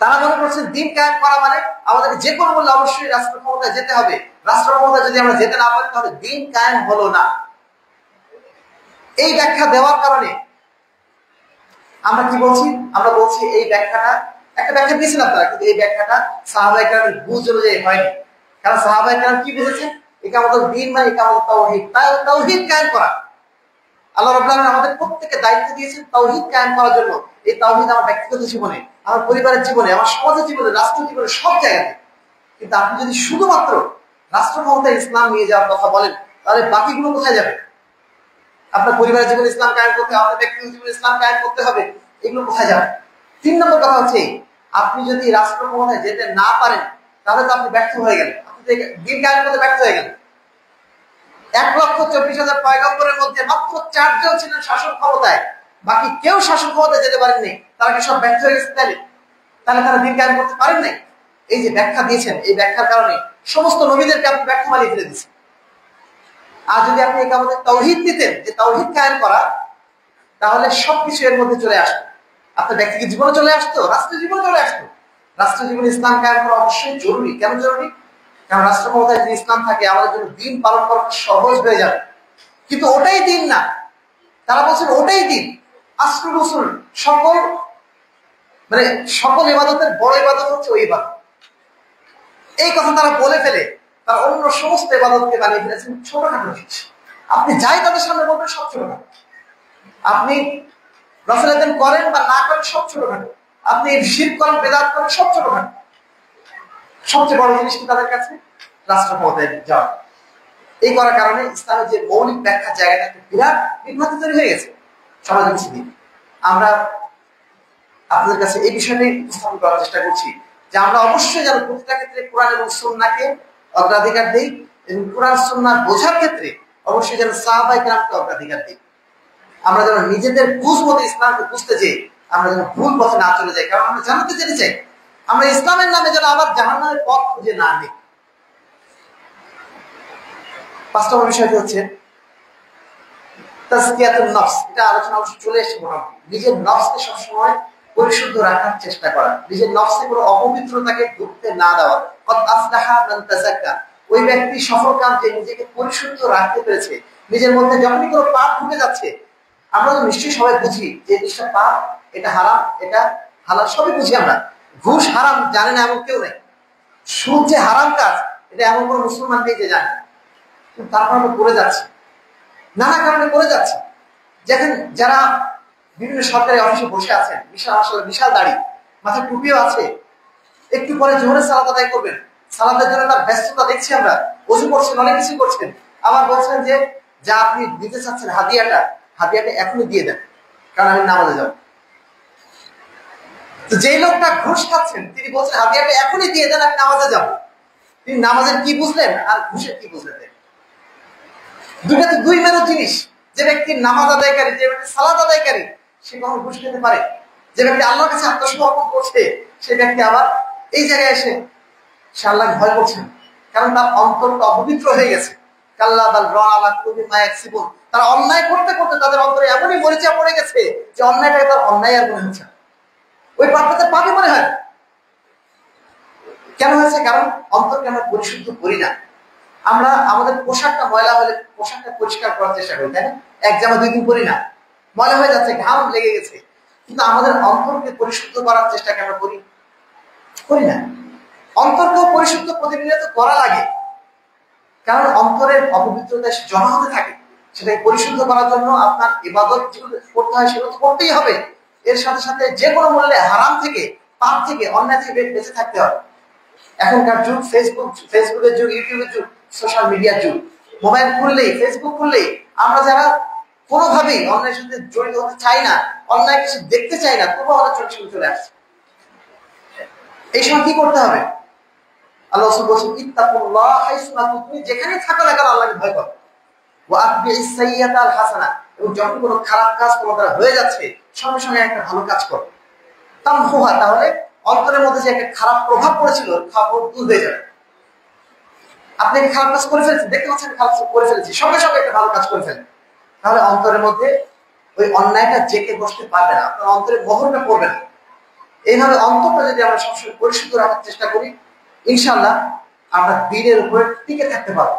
Speaker 1: তারা মনে করছেন দ্বীন কায়েম করা মানে আমাদের যে কোনো মূল্যে অবশ্যই রাষ্ট্র ক্ষমতায় যেতে হবে। রাষ্ট্র ক্ষমতায় যদি আমরা যেতে না পারি, তাহলে দ্বীন কায়েম হলো না। এই ব্যাখ্যা দেওয়ার কারণে আমরা কি বলছি? আমরা বলছি এই ব্যাখ্যাটা, একটা ব্যাখ্যা দিয়েছেন আপনারা, কিন্তু এই ব্যাখ্যাটা সাহাবায়ে কেরামের বুঝ অনুযায়ী হয়নি। কারণ সাহাবায়ে কেরাম কি বুঝেছেন? ইকামতুল দ্বীন মানে ইকামতুত তাওহীদ, তাওহীদ কায়েম করা। আল্লাহ রাব্বুল আলামিন আমাদের প্রত্যেককে দায়িত্ব দিয়েছেন তাওহীদ কায়েম করার জন্য। এই তাওহীদ আমার ব্যক্তিগত জীবনে, আমার পরিবারের জীবনে, আমার সমাজের জীবনে, রাষ্ট্র জীবনে, সব জায়গাতে। কিন্তু আপনি যদি শুধুমাত্র রাষ্ট্র ক্ষমতায় ইসলাম নিয়ে যাওয়ার কথা বলেন, তাহলে বাকিগুলো কোথায় যাবে? আপনার পরিবারের জীবনে ইসলাম কায়েম করতে হবে, আপনার ব্যক্তিগত জীবনে ইসলাম কায়েম করতে হবে, এগুলো কোথায় যাবে? 3 নম্বর কথা হচ্ছে, আপনি যদি রাষ্ট্র ক্ষমতায় যেতে না পারেন, তাহলে তো আপনি ব্যর্থ হয়ে গেলেন, আপনি দ্বীন কায়েম করতে ব্যর্থ হয়ে গেলেন। 1,24,000 পয়গম্বরের মধ্যে মাত্র 4 জন ছিলেন শাসন ক্ষমতায়, বাকি কেউ শাসন ক্ষমতায় যেতে পারেননি। তারা কি সব ব্যর্থ হয়ে গেছে? তাহলে তারা দ্বীন কায়েম করতে পারেন নাই। এই যে ব্যাখ্যা দিয়েছেন, এই ব্যাখ্যার কারণে সমস্ত নবীদেরকে আপনি ব্যর্থ বানিয়ে ফেলে দিয়েছেন। আর যদি আপনি আমাদের তাওহীদ দিতেন, যে তাওহীদ কায়েম করা, তাহলে সবকিছু এর মধ্যে চলে আসতো। আপনার ব্যক্তিগত জীবনে চলে আসতো, রাষ্ট্র জীবনে চলে আসতো। রাষ্ট্র জীবনে ইসলাম কায়েম করা অবশ্যই জরুরি। কেন জরুরি? কারণ রাষ্ট্র ক্ষমতায় যদি ইসলাম থাকে আমাদের জন্য দিন পালন করা সহজ হয়ে যাবে, কিন্তু ওটাই দিন না। তারা বলছেন ওটাই দিন। আসল রসুল সকল মানে সকল ইবাদতের বড় ইবাদত হচ্ছে ওই ইবাদত। এই কথা তারা বলে ফেলে তারা অন্য সমস্ত ইবাদতকে বানিয়ে ফেলেছেন ছোটখাটো জিনিস। আপনি যাই তাদের সামনে বলবেন সব ছোটখাটো। আপনি নফল আযান করেন বা না করেন সব ছোটখাটো। আপনি শিরক করেন বেদাত করেন সব ছোটখাটো। সবচেয়ে বড় জিনিস কি তাদের কাছে? রাষ্ট্র ক্ষমতায় যাওয়া। এই করার কারণে ইসলামের যে মৌলিক ব্যাখ্যার জায়গাটা একটা বিরাট বিভ্রান্তি তৈরি হয়ে গেছে সমাজের মধ্যে। আমরা আপনাদের কাছে এই বিষয়টি উপস্থাপন করার চেষ্টা করছি যে আমরা অবশ্যই যেন প্রতিটা ক্ষেত্রে কোরআন এবং সুন্নাহকে অগ্রাধিকার দিই, এবং কোরআন সুন্নাহ বোঝার ক্ষেত্রে অবশ্যই যেন সাহাবায়ে কেরামকে অগ্রাধিকার দিই। আমরা যেন নিজেদের বুঝ মতো ইসলামকে বুঝতে যে আমরা যেন ভুল পথে না চলে যাই, কারণ আমরা জানতে যেতে চাই। আমরা ইসলামের নামে যেন আবার জাহান্নামের পথ খুঁজে না নিই। 5 নম্বর বিষয়টি হচ্ছে তাজকিয়াতুন নফস। এটা আলোচনা অবশ্য চলে এসেছে মোটামুটি। নিজের নফসকে সবসময় পরিশুদ্ধ রাখার চেষ্টা করা, নিজের নফসে কোনো অপবিত্রতাকে ঢুকতে না দেওয়া। কদ আফলাহা মান তাযাক্কা, ওই ব্যক্তি সফলকাম যে নিজেকে পরিশুদ্ধ রাখতে পেরেছে। নিজের মধ্যে যখনই কোনো পাপ ঢুকে যাচ্ছে, আমরা তো নিশ্চয়ই সবাই বুঝি যে জিনিসটা পাপ, এটা হারাম, এটা হালাল, সবই বুঝি আমরা। ঘুষ হারাম জানে না এমন কেউ নেই। সুদ যে হারাম কাজ এটা এমন কোনো মুসলমান নেই যে জানে, কিন্তু তারপর আমরা করে যাচ্ছি, নানা কারণে করে যাচ্ছে। দেখেন যারা বিভিন্ন সরকারি অফিসে বসে আছেন, বিশাল আসলে বিশাল দাড়ি, মাথায় টুপিও আছে, একটু পরে জোহরের সালাত আদায় করবেন, সালাতের জন্য তার ব্যস্ততা দেখছি আমরা। ওযু করছেন, অনেক কিছু করছেন, আবার বলছেন যে যা আপনি দিতে চাচ্ছেন হাদিয়াটা এখনই দিয়ে দেন, কারণ আমি নামাজে যাব। তো যেই লোকটা ঘুষ খাচ্ছেন তিনি বলছেন হাদিয়াটা এখনই দিয়ে দেন, আমি নামাজে যাব। তিনি নামাজের কি বুঝলেন আর ঘুষের কি বুঝলেন? দুইটাতে দুই মেরু জিনিস। যে ব্যক্তি নামাজ আদায়কারী, যে ব্যক্তি সালাত আদায়কারী, সে কখনো ঘুষ খেতে পারে? যে ব্যক্তি আল্লাহর কাছে আত্মসমর্পণ করছে সে ব্যক্তি আবার এই জায়গায় এসে সে আল্লাহকে ভয় করছে, কারণ তার অন্তরটা অপবিত্র হয়ে গেছে। কাল্লা বাল রানা আলা কুলুবিহিম মা ইয়াকসিবুন, তারা অন্যায় করতে করতে তাদের অন্তরে এমনই মরিচা পড়ে গেছে যে অন্যায়টাকে তার অন্যায় আর মনে হচ্ছে, ওই পাপটাতে পাপই মনে হয়। কেন হয়েছে? কারণ অন্তরকে আমরা পরিশুদ্ধ করি না। আমরা আমাদের পোশাকটা ময়লা হলে পোশাকটা পরিষ্কার করার চেষ্টা করি, তাই না? এক জামা 2 দিন পরি না, ময়লা হয়ে যাচ্ছে, ঘাম লেগে গেছে, কিন্তু আমাদের অন্তরকে পরিশুদ্ধ করার চেষ্টা কেন করি না? অন্তরকেও পরিশুদ্ধ প্রতিনিয়ত করা লাগে, কারণ অন্তরের অপবিত্রতা জমা হতে থাকে। সেটাকে পরিশুদ্ধ করার জন্য আপনার ইবাদত যেগুলো করতে হয় সেগুলো তো করতেই হবে। এর সাথে সাথে যে কোনো মূল্যে হারাম থেকে, পাপ থেকে, অন্যায় থেকে বেঁচে থাকতে হবে। এখনকার যুগ ফেসবুকের যুগ, ইউটিউবের যুগ, সোশ্যাল মিডিয়ার যুগ। মোবাইল খুললেই, ফেসবুক খুললেই আমরা যারা কোনোভাবেই অন্যায়ের সাথে জড়িত হতে চাই না, অন্যায় কিছু দেখতে চাই না, তবু আমাদের চোখে চলে আসছে। এই সময় কি করতে হবে? আল্লাহ রাসূল বলেছেন ইত্তাকুল্লাহ হাইসুমা কুনতুম, তুমি যেখানে থাকো না কেন আল্লাহকে ভয় করো। ওয়া আতবিইস সাইয়্যাতাল হাসানা, এবং যখন কোনো খারাপ কাজ তোমার দ্বারা হয়ে যাচ্ছে সঙ্গে সঙ্গে একটা ভালো কাজ করো। তামহুহা, তাহলে অন্তরের মধ্যে যে একটা খারাপ প্রভাব পড়েছিল খারাপ দূর হয়ে যাবে। আপনি কি খারাপ কাজ করে ফেলেছেন, দেখতে পাচ্ছেন খারাপ করে ফেলেছি, সঙ্গে সঙ্গে একটা ভালো কাজ করে ফেলেন, তাহলে অন্তরের মধ্যে ওই অন্যায়টা জেঁকে বসতে পারবে না, আপনার অন্তরে মোহরটা পড়বে না। এইভাবে অন্তরটা যদি আমরা সবসময় পরিশুদ্ধ রাখার চেষ্টা করি, ইনশাআল্লাহ আমরা দ্বীনের উপরে টিকে থাকতে পারবো।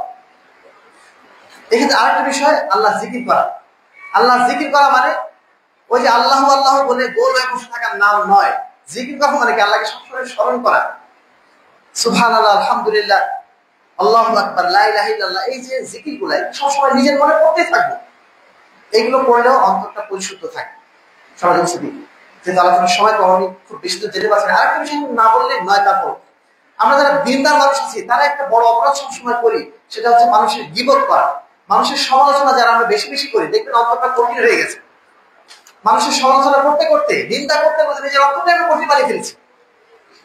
Speaker 1: এক্ষেত্রে আরেকটা বিষয়, আল্লাহ জিকির করা। আল্লাহ জিকির করা মানে ওই যে আল্লাহ আল্লাহ বলে গোল হয়ে বসে থাকার নাম নয়। জিকির করা মানে কি? আল্লাহকে সবসময় স্মরণ করা। সুবহানাল্লাহ, আলহামদুলিল্লাহ, আল্লাহু আকবার, লা ইলাহা ইল্লাল্লাহ, এই যে জিকিরগুলো সবসময় নিজের মনে করতেই থাকবো। এগুলো করলেও অন্তরটা পরিশুদ্ধ থাকে। সমাজ মুসলিম যেহেতু আলোচনার সময় তো আমি খুব বেশি তো যেতে পারছি না। আরেকটা বিষয় না বললে নয়। তারপর আমরা যারা দিনদার মানুষ আছি তারা একটা বড় অপরাধ সবসময় করি, সেটা হচ্ছে মানুষের গীবত করা, মানুষের সমালোচনা যারা আমরা বেশি বেশি করি, দেখবেন অন্তরটা কঠিন হয়ে গেছে। মানুষের সমালোচনা করতে করতে, নিন্দা করতে করতে নিজের অন্তরটা আমরা কঠিন বানিয়ে ফেলছি।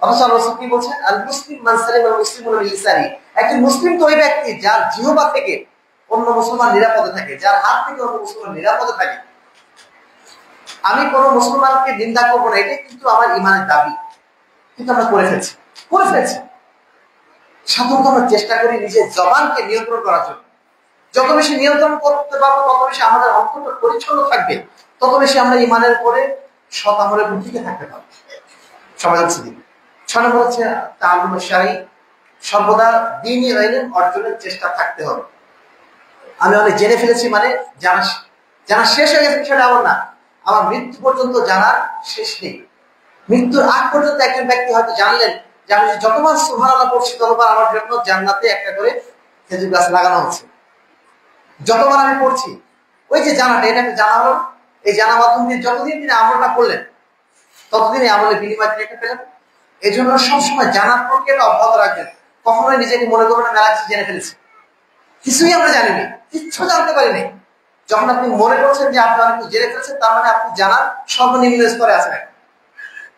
Speaker 1: অথচ আল্লাহ রাসূল কি বলছেন? আল মুসলিম মান সালিমা আল মুসলিমুনা মিন লিসানি, একজন মুসলিম তো ওই ব্যক্তি যার জিহ্বা থেকে অন্য মুসলমান নিরাপদে থাকে, যার হাত থেকে অন্য মুসলমান নিরাপদে থাকে। আমি কোনো মুসলমানকে নিন্দা করবো না, এটাই কিন্তু আমার ইমানের দাবি, কিন্তু আমরা করে ফেলছি। সাধারণত আমরা চেষ্টা করি নিজের জবানকে নিয়ন্ত্রণ করার জন্য। যত বেশি নিয়ন্ত্রণ করতে পারবো তত বেশি আমাদের অন্তরটা পরিচ্ছন্ন থাকবে, তত বেশি আমরা ইমানের উপরে শতামরে টিকে থাকতে পারবো। সমাজ 6 নম্বর হচ্ছে তাআল্লুমুশ শারঈ, সর্বদা দ্বীনি ইলম অর্জনের চেষ্টা থাকতে হবে। আমি অনেক জেনে ফেলেছি মানে জানা শেষ হয়ে গেছে বিষয়টা এমন না, আমার মৃত্যু পর্যন্ত জানার শেষ নেই। মৃত্যুর আগ পর্যন্ত একজন ব্যক্তি হয়তো জানলেন যে আমি যতবার সুবহানাল্লাহ পড়ছি ততবার আমার জন্য জান্নাতে একটা করে খেজুর গাছ লাগানো হচ্ছে। যতবার আমি পড়ছি ওই যে জানাটা, এটা একটা জানা হলো, এই জানা মাধ্যম দিয়ে যতদিন তিনি আমলটা করলেন ততদিন আমলের বিনিময় তিনি একটা পেলেন। এই জন্য সবসময় জানার প্রক্রিয়াটা অব্যাহত রাখবেন। কখনোই নিজেকে মনে করবেন মেলা কিছু জেনে ফেলেছি, কিছুই আমরা জানিনি, কিচ্ছু জানতে পারিনি। যখন আপনি মনে করছেন যে আপনি অনেক জেনে ফেলেছেন, তার মানে আপনি জানার সর্বনিম্ন স্তরে আছেন।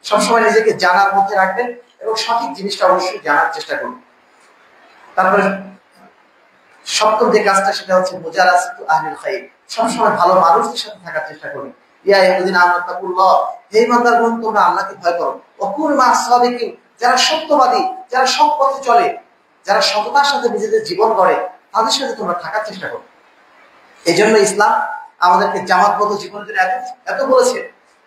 Speaker 1: সবসময় নিজেকে জানার মধ্যে রাখবেন এবং সঠিক জিনিসটা অবশ্যই জানার চেষ্টা করুন। তারপরে সপ্তম যে কাজটা সেটা হচ্ছে মুজালাসাতু আহলিল খাইর। সবসময় ভালো মানুষদের সাথে থাকার চেষ্টা করুন। ইয়া আইয়ুহাল্লাযীনা আমানু তাকুল্লাহ, হে ইমানদারগণ তোমরা আল্লাহকে ভয় করো। ওয়া কুনু মা'আস সাদিকিন, যারা সত্যবাদী, যারা সৎ পথে চলে, যারা সততার সাথে নিজেদের জীবন গড়ে, তাদের সাথে তোমরা থাকার চেষ্টা করো। এই জন্য ইসলাম আমাদেরকে জামাতবদ্ধ জীবনের জন্য এত বলেছে।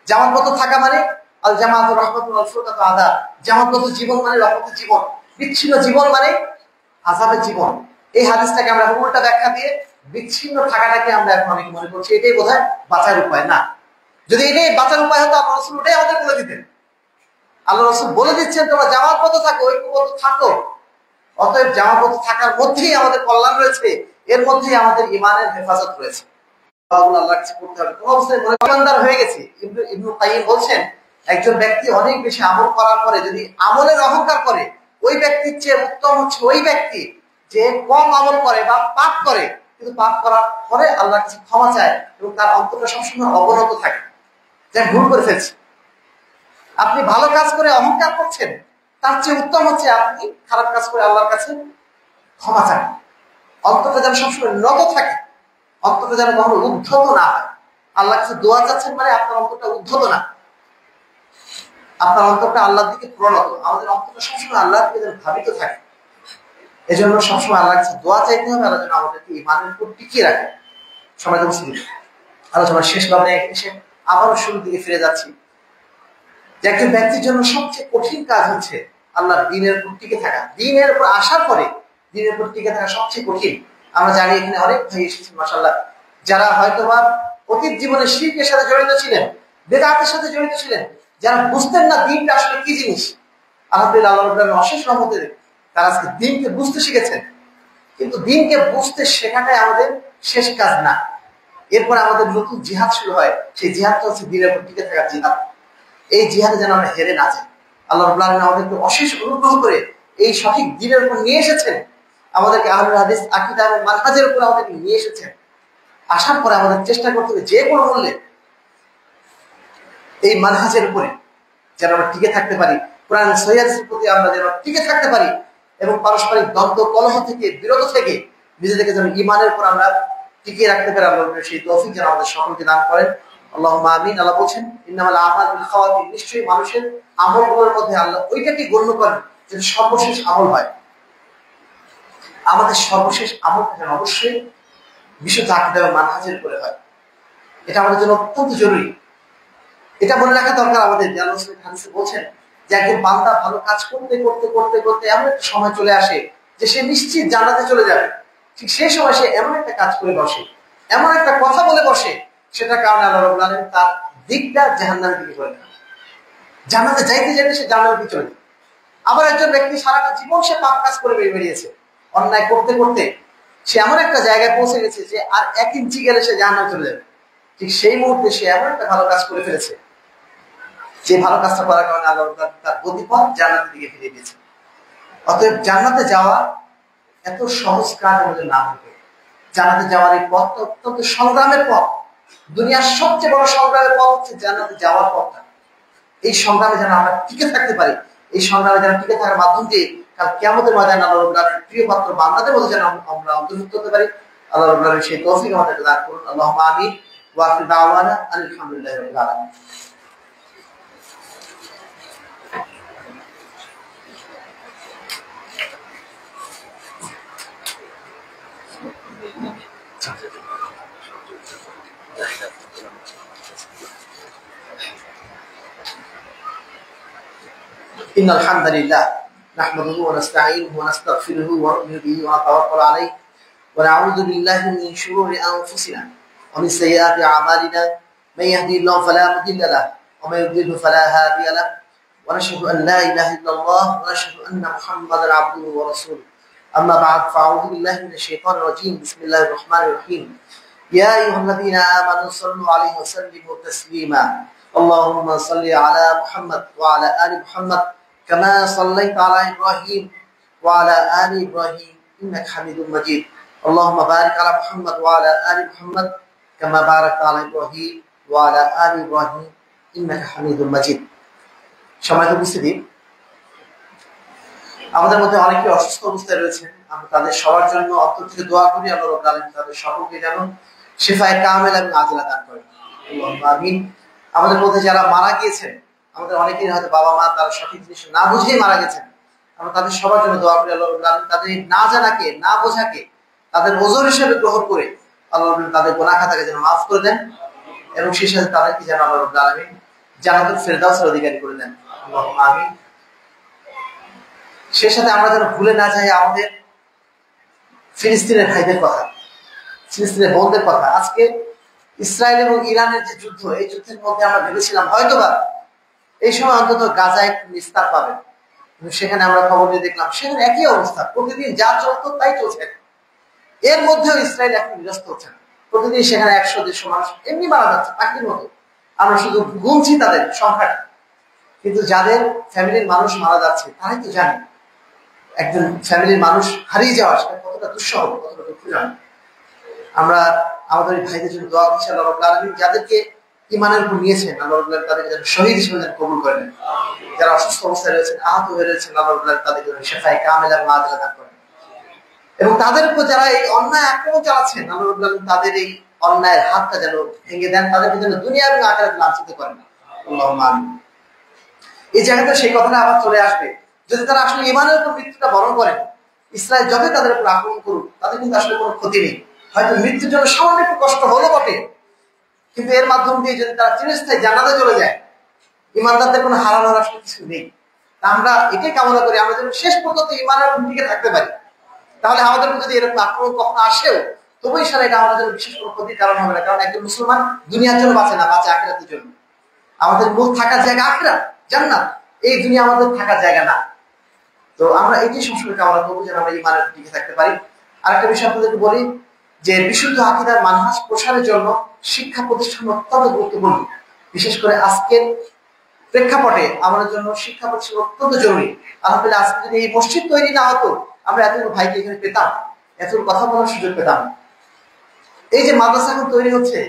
Speaker 1: জামাতবদ্ধ থাকা মানে আল জামাতু রাহমাতুন ওয়াল ফুরকাতু আযাব। জামাতবদ্ধ জীবন মানে রহমতের জীবন, বিচ্ছিন্ন জীবন মানে আযাবের জীবন। এই হাদিসটাকে আমরা উল্টা ব্যাখ্যা দিয়ে বিচ্ছিন্ন থাকাটাকে আমরা এখন অনেক মনে করছি এটাই বোধহয় বাঁচার উপায়। না, যদি এটাই বাঁচার উপায় হতো আল্লাহ রাসূল ওটাই আমাদের বলে দিতেন। আল্লাহ রাসূল বলে দিচ্ছেন তোমরা জামাতবদ্ধ থাকো, ঐক্যবদ্ধ থাকো। অতএব জামাতবদ্ধ থাকার মধ্যেই আমাদের কল্যাণ রয়েছে, এর মধ্যেই আমাদের ঈমানের হেফাজত রয়েছে। আল্লাহর কাছে করতে হবে। কোন অবস্থায় ইমানদার হয়ে গেছি। ইবনে কাইয়িম বলছেন একজন ব্যক্তি অনেক বেশি আমল করার পরে যদি আমলের অহংকার করে, ওই ব্যক্তির চেয়ে উত্তম হচ্ছে ওই ব্যক্তি যে কম আমল করে বা পাপ করে, কিন্তু পাপ করার পরে আল্লাহর কাছে ক্ষমা চায় এবং তার অন্তরটা সবসময় অবনত থাকে যে ভুল করে ফেলছে। আপনি ভালো কাজ করে অহংকার করছেন, তার চেয়ে উত্তম হচ্ছে আপনি খারাপ কাজ করে আল্লাহর কাছে ক্ষমা চান। অন্তরটা যেন সবসময় নত থাকে, অন্তরটা যেন কখনো উদ্ধত না হয়। আল্লাহর কাছে দোয়া চাচ্ছেন মানে আপনার অন্তরটা উদ্ধত না, আপনার অন্তরটা আল্লাহর দিকে প্রণত। আমাদের অন্তরটা সবসময় আল্লাহর দিকে যেন ধাবিত থাকে। এজন্য সবসময় আল্লাহর কাছে দোয়া চাইতে হবে, আল্লাহ যেন আমাদেরকে ঈমানের উপর টিকিয়ে রাখে। সমাজ মুসলিম আলোচনার শেষ ভাবে এসে আবারও শুরুর দিকে ফিরে যাচ্ছি যে একজন ব্যক্তির জন্য সবচেয়ে কঠিন কাজ হচ্ছে আল্লাহর দ্বীনের উপর টিকে থাকা। দ্বীনের উপর আসার পরে দ্বীনের উপর টিকে থাকা সবচেয়ে কঠিন। আমরা জানি এখানে অনেক ভাই এসেছেন মাশাআল্লাহ, যারা হয়তোবা অতীত জীবনে শিরকের সাথে জড়িত ছিলেন, বেদাতের সাথে জড়িত ছিলেন, যারা বুঝতেন না দ্বীনটা আসলে কি জিনিস। আলহামদুলিল্লাহ আল্লাহ রাব্বুল আলামিনের অশেষ রহমতে তারা আজকে দ্বীনকে বুঝতে শিখেছেন। কিন্তু দ্বীনকে বুঝতে শেখাটাই আমাদের শেষ কাজ না। এরপর আমাদের নতুন জিহাদ শুরু হয়, সেই জিহাদটা হচ্ছে দ্বীনের উপর টিকে থাকার জিহাদ। এই জিহাদে যেন আমরা হেরে না যাই। আল্লাহ রাব্বুল আলামিন আমাদেরকে অশেষ অনুগ্রহ করে এই সঠিক দ্বীনের উপর নিয়ে এসেছেন, আমাদেরকে আহলুল হাদিস আকীদা এবং মানহাজের উপর আমাদেরকে নিয়ে এসেছেন। আসার পরে আমাদের চেষ্টা করতে হবে যে কোনো মূল্যে এই মানহাজের উপরে যেন আমরা টিকে থাকতে পারি, কোরআন সহিহ হাদিসের প্রতি আমরা যেন টিকে থাকতে পারি এবং পারস্পরিক দ্বন্দ্ব কলহ থেকে বিরত থেকে নিজেদেরকে যেন ঈমানের উপর আমরা টিকিয়ে রাখতে পারি। আল্লাহ সেই তৌফিক যেন আমাদের সকলকে দান করেন। আল্লাহুম্মা আমিন। আল্লাহ বলছেন ইন্নামাল আমালু বিল খাওয়াতিম, নিশ্চয়ই মানুষের আমলগুলোর মধ্যে আল্লাহ ওইটাকে গণ্য করেন যেটা সর্বশেষ আমল হয়। আমাদের সর্বশেষ আমলটা যেন অবশ্যই বিশুদ্ধ আকীদা এবং মানহাজের উপরে হয়। এটা আমাদের জন্য অত্যন্ত জরুরি। এটা মনে রাখা দরকার আমাদের। যে আল্লাহ সুবহানাহু ওয়া তাআলা হাদিসে বলছেন যে একজন বান্দা ভালো কাজ করতে করতে করতে করতে এমন একটা সময় চলে আসে যে সে নিশ্চিত জান্নাতে চলে যাবে। ঠিক সেই সময় সে এমন একটা কাজ করে বসে, এমন একটা কথা বলে বসে, সেটার কারণে আল্লাহ রাব্বুল আলামিন তার দিকটা জাহান্নামের দিকে করে দেন। জান্নাতে যাইতে যাইতে সে জান্নাতের দিকে চলে যায়। আবার একজন ব্যক্তি সারাটা জীবন সে পাপ কাজ করে বেরিয়েছে, অন্যায় করতে করতে সে এমন একটা জায়গায় পৌঁছে গেছে যে আর 1 ইঞ্চি গেলে সে জান্নাতে চলে যাবে। ঠিক সেই মুহূর্তে সে এমন একটা ভালো কাজ করে ফেলেছে, যে ভালো কাজটা করার কারণে আল্লাহ তার গতিপথ জান্নাতের দিকে ফিরে দিয়েছে। অতএব জান্নাতে যাওয়া এত সহজ কাজ আমাদের না হবে। জান্নাতে যাওয়ার এই পথটা অত্যন্ত সংগ্রামের পথ। দুনিয়ার সবচেয়ে বড় সংগ্রামের পথ হচ্ছে জান্নাতে যাওয়ার পথটা। এই সংগ্রামে যেন আমরা টিকে থাকতে পারি, এই সংগ্রামে যেন টিকে থাকার মাধ্যম দিয়ে কাল কিয়ামতের ময়দানে আল্লাহ রাব্বুল আলামিনের প্রিয় পাত্র বান্দাদের মধ্যে যেন আমরা অন্তর্ভুক্ত হতে পারি। আল্লাহ রাব্বুল আলামিন সেই তৌফিক আমাদেরকে দান করুন। আল্লাহুম্মা আমিন। ওয়া আখিরু দাওয়ানা আলহামদুলিল্লাহি রাব্বিল আলামিন। إن الحمد لله نحمده ونستعينه ونستغفره ونؤمن به ونتوكل عليه ونعوذ بالله من شرور أنفسنا ومن سيئات أعمالنا من يهدي الله فلا مضل له ومن يضلل فلا هادي له ونشهد أن لا إله إلا الله ونشهد أن محمدا عبده ورسوله أما بعد فأعوذ بالله من الشيطان الرجيم بسم الله الرحمن الرحيم يا أيها الذين آمنوا صلوا عليه وسلموا تسليما اللهم صل على محمد وعلى آل محمد كما صليت على إبراهيم وعلى آل إبراهيم إنك حميد مجيد اللهم بارك على محمد وعلى آل محمد كما باركت على إبراهيم وعلى آل إبراهيم إنك حميد مجيد সম্মানিত উপস্থিতি, আমাদের মধ্যে অনেকে অসুস্থ অবস্থায় রয়েছেন। আমরা তাদের সবার জন্য অন্তর থেকে দোয়া করি, আল্লাহ রাব্বুল আলামিন তাদের সকলকে যেন শিফায়ে কামেল এবং আজলা দান করেন। আল্লাহুম্মা আমিন। আমাদের মধ্যে যারা মারা গিয়েছেন, আমাদের অনেকেই হয়তো বাবা মা তারা সঠিক জিনিস না বুঝেই মারা গেছেন, আমরা তাদের সবার জন্য দোয়া করি, আল্লাহ রাব্বুল আলামিন তাদের না জানাকে না বোঝাকে তাদের ওজর হিসেবে গ্রহণ করে আল্লাহ রাব্বুল তাদের গুনাহ খাতাকে যেন মাফ করে দেন এবং সেই সাথে তাদেরকে যেন আল্লাহ রাব্বুল আলামিন জান্নাতুল ফেরদাউসের অধিকারী করে দেন। আল্লাহুম্মা আমিন। সেই সাথে আমরা যেন ভুলে না যাই আমাদের ফিলিস্তিনের ভাইদের কথা, ফিলিস্তিনের বোনদের কথা। আজকে ইসরায়েল এবং ইরানের যে যুদ্ধ, এই যুদ্ধের মধ্যে আমরা ভেবেছিলাম হয়তোবা এই সময় অন্তত গাজা একটু নিস্তার পাবে, কিন্তু সেখানে আমরা খবর নিয়ে দেখলাম সেখানে একই অবস্থা, প্রতিদিন যা চলতো তাই চলছে। এর মধ্যেও ইসরায়েল এখন বিরস্ত হচ্ছে না, প্রতিদিন সেখানে 100-150 মানুষ এমনি মারা যাচ্ছে পাখির মতো। আমরা শুধু গুনছি তাদের সংখ্যাটা, কিন্তু যাদের ফ্যামিলির মানুষ মারা যাচ্ছে তারাই তো জানে একজন ফ্যামিলির মানুষ হারিয়ে যাওয়া সেটা কতটা দুঃসহ, কতটা দুঃখজনক। আমরা আমাদের ভাইদের জন্য দোয়া করছি, আল্লাহ রাব্বুল আলামিন যাদেরকে ঈমানের উপর নিয়েছেন আল্লাহ রাব্বুল আলামিন তাদেরকে যেন শহীদ হিসেবে যেন কবুল করেন। যারা অসুস্থ অবস্থায় রয়েছেন, আহত হয়ে রয়েছেন, আল্লাহ রাব্বুল আলামিন তাদেরকে যেন শিফায়ে কামেল এবং আজলা দান করেন। এবং তাদের উপর যারা এই অন্যায় আক্রমণ চালাচ্ছেন, আল্লাহ রাব্বুল আলামিন তাদের এই অন্যায়ের হাতটা যেন ভেঙে দেন, তাদেরকে যেন দুনিয়া এবং আখিরাতে লাঞ্ছিত করেন। আল্লাহুম্মা আমিন। এই জায়গাতে সেই কথাটা আবার চলে আসবে, যদি তারা আসলে ঈমানের উপর মৃত্যুটা বরণ করেন, ইসরায়েল যতই তাদের উপর আক্রমণ করুক তাদের কিন্তু আসলে কোনো ক্ষতি নেই। হয়তো মৃত্যুর জন্য সামান্য একটু কষ্ট হলো বটে, কিন্তু এর মাধ্যম দিয়ে যদি তারা চিরস্থায়ী জান্নাতে চলে যায়, ঈমানদারদের কোনো হারানোর আসলে কিছু নেই। আমরা এটাই কামনা করি আমরা যেন শেষ পর্যন্ত ঈমানের উপর টিকে থাকতে পারি। তাহলে আমাদের যদি এরকম আক্রমণ কখনো আসেও তবু ইনশাআল্লাহ এটা আমাদের জন্য বিশেষ কোনো ক্ষতির কারণ হবে না, কারণ একজন মুসলমান দুনিয়ার জন্য বাঁচে না, বাঁচে আখিরাতের জন্য। আমাদের মূল থাকার জায়গা আখিরাত, জান্নাত। এই দুনিয়া আমাদের থাকার জায়গা না। তো আমরা এটি সবসময় কামনা করবো যেন আমরা ঈমানের উপর টিকে থাকতে পারি। আরেকটা বিষয় আপনাদেরকে বলি যে বিশুদ্ধ আকীদার মানহাজ প্রসারের জন্য শিক্ষা প্রতিষ্ঠান অত্যন্ত গুরুত্বপূর্ণ। বিশেষ করে আজকের প্রেক্ষাপটে আমাদের জন্য শিক্ষা প্রতিষ্ঠান অত্যন্ত জরুরি। আলহামদুলিল্লাহ, আজকে যদি এই মসজিদ তৈরি না হতো আমরা এতগুলো ভাইকে এখানে পেতাম, এতগুলো কথা বলার সুযোগ পেতাম। এই যে মাদ্রাসা এখন তৈরি হচ্ছে,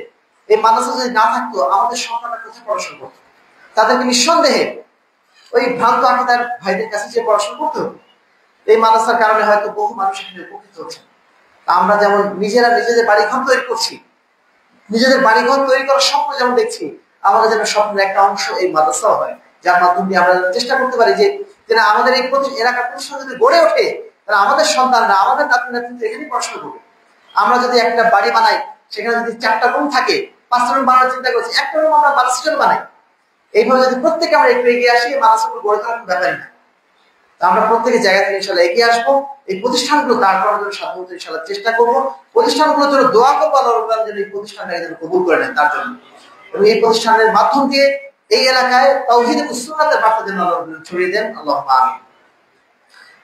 Speaker 1: এই মাদ্রাসা যদি না থাকতো আমাদের সন্তানরা কোথায় পড়াশোনা করতো? তাদেরকে নিঃসন্দেহে ওই ভ্রান্ত আকীদার ভাইদের কাছে যে পড়াশোনা করতে হবে। এই মাদ্রাসার কারণে হয়তো বহু মানুষ এখানে উপকৃত হচ্ছে। আমরা যেমন নিজেরা নিজেদের বাড়িঘর তৈরি করছি, নিজেদের বাড়িঘর তৈরি করার স্বপ্ন যেমন দেখছি, আমাদের যেন স্বপ্নের একটা অংশ এই মাদ্রাসাও হয়, যার মাধ্যমে দিয়ে আমরা চেষ্টা করতে পারি যে আমাদের এই এলাকার প্রতিষ্ঠান যদি গড়ে ওঠে, তাহলে আমাদের সন্তানরা, আমাদের নাতিরা কিন্তু এখানেই পড়াশোনা করবে। আমরা যদি একটা বাড়ি বানাই, সেখানে যদি 4টা রুম থাকে, 5টা রুম বানানোর চিন্তা করছি, একটা রুম আমরা মাদ্রাসার জন্য বানাই। এইভাবে যদি প্রত্যেকে আমরা একটু এগিয়ে আসি, মাদ্রাসাগুলো গড়ে তোলার কোনো ব্যাপারই না। আমরা প্রত্যেকের জায়গা থেকে ইনশাআল্লাহ এগিয়ে আসবো, এই প্রতিষ্ঠানগুলো দাঁড় করানোর জন্য সাধারণত ইনশাআল্লাহ চেষ্টা করবো। প্রতিষ্ঠানগুলোর জন্য দোয়া করবো, আল্লাহ রাব্বুল আলামিন যেন এই প্রতিষ্ঠানটাকে যেন কবুল করে নেন তার জন্য, এবং এই প্রতিষ্ঠানের মাধ্যম দিয়ে এই এলাকায় তাওহীদ ও সুন্নাতের বার্তা যেন আল্লাহ রাব্বুল আলামিন ছড়িয়ে দেন। আল্লাহুম্মা আমিন।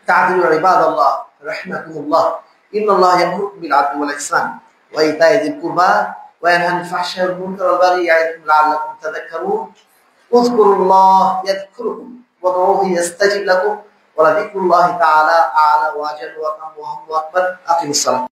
Speaker 1: তা'দিলু ইবাদাল্লাহ রাহমাকুমুল্লাহ, ইন্নাল্লাহা ইয়া'মুরু বিল আদলি ওয়াল ইহসান ওয়া ইতা'i যিল কুরবা ওয়া ইয়ানহা আনিল ফাহশা'i ওয়াল মুনকারি ওয়াল বাগyi ইয়া'iদুকুম লা'আল্লাকুম তাযাক্কারুন। উযকুরুল্লাহ ইয়াযকুরুকুম ওয়াদউহু ইয়াস্তাজিব লাকুম ওয়া লাযিকরুল্লাহি তাআলা আ'লা ওয়া আজল্lu ওয়া আতাম্মু ওয়া আকবার। আকিমুস সালাত।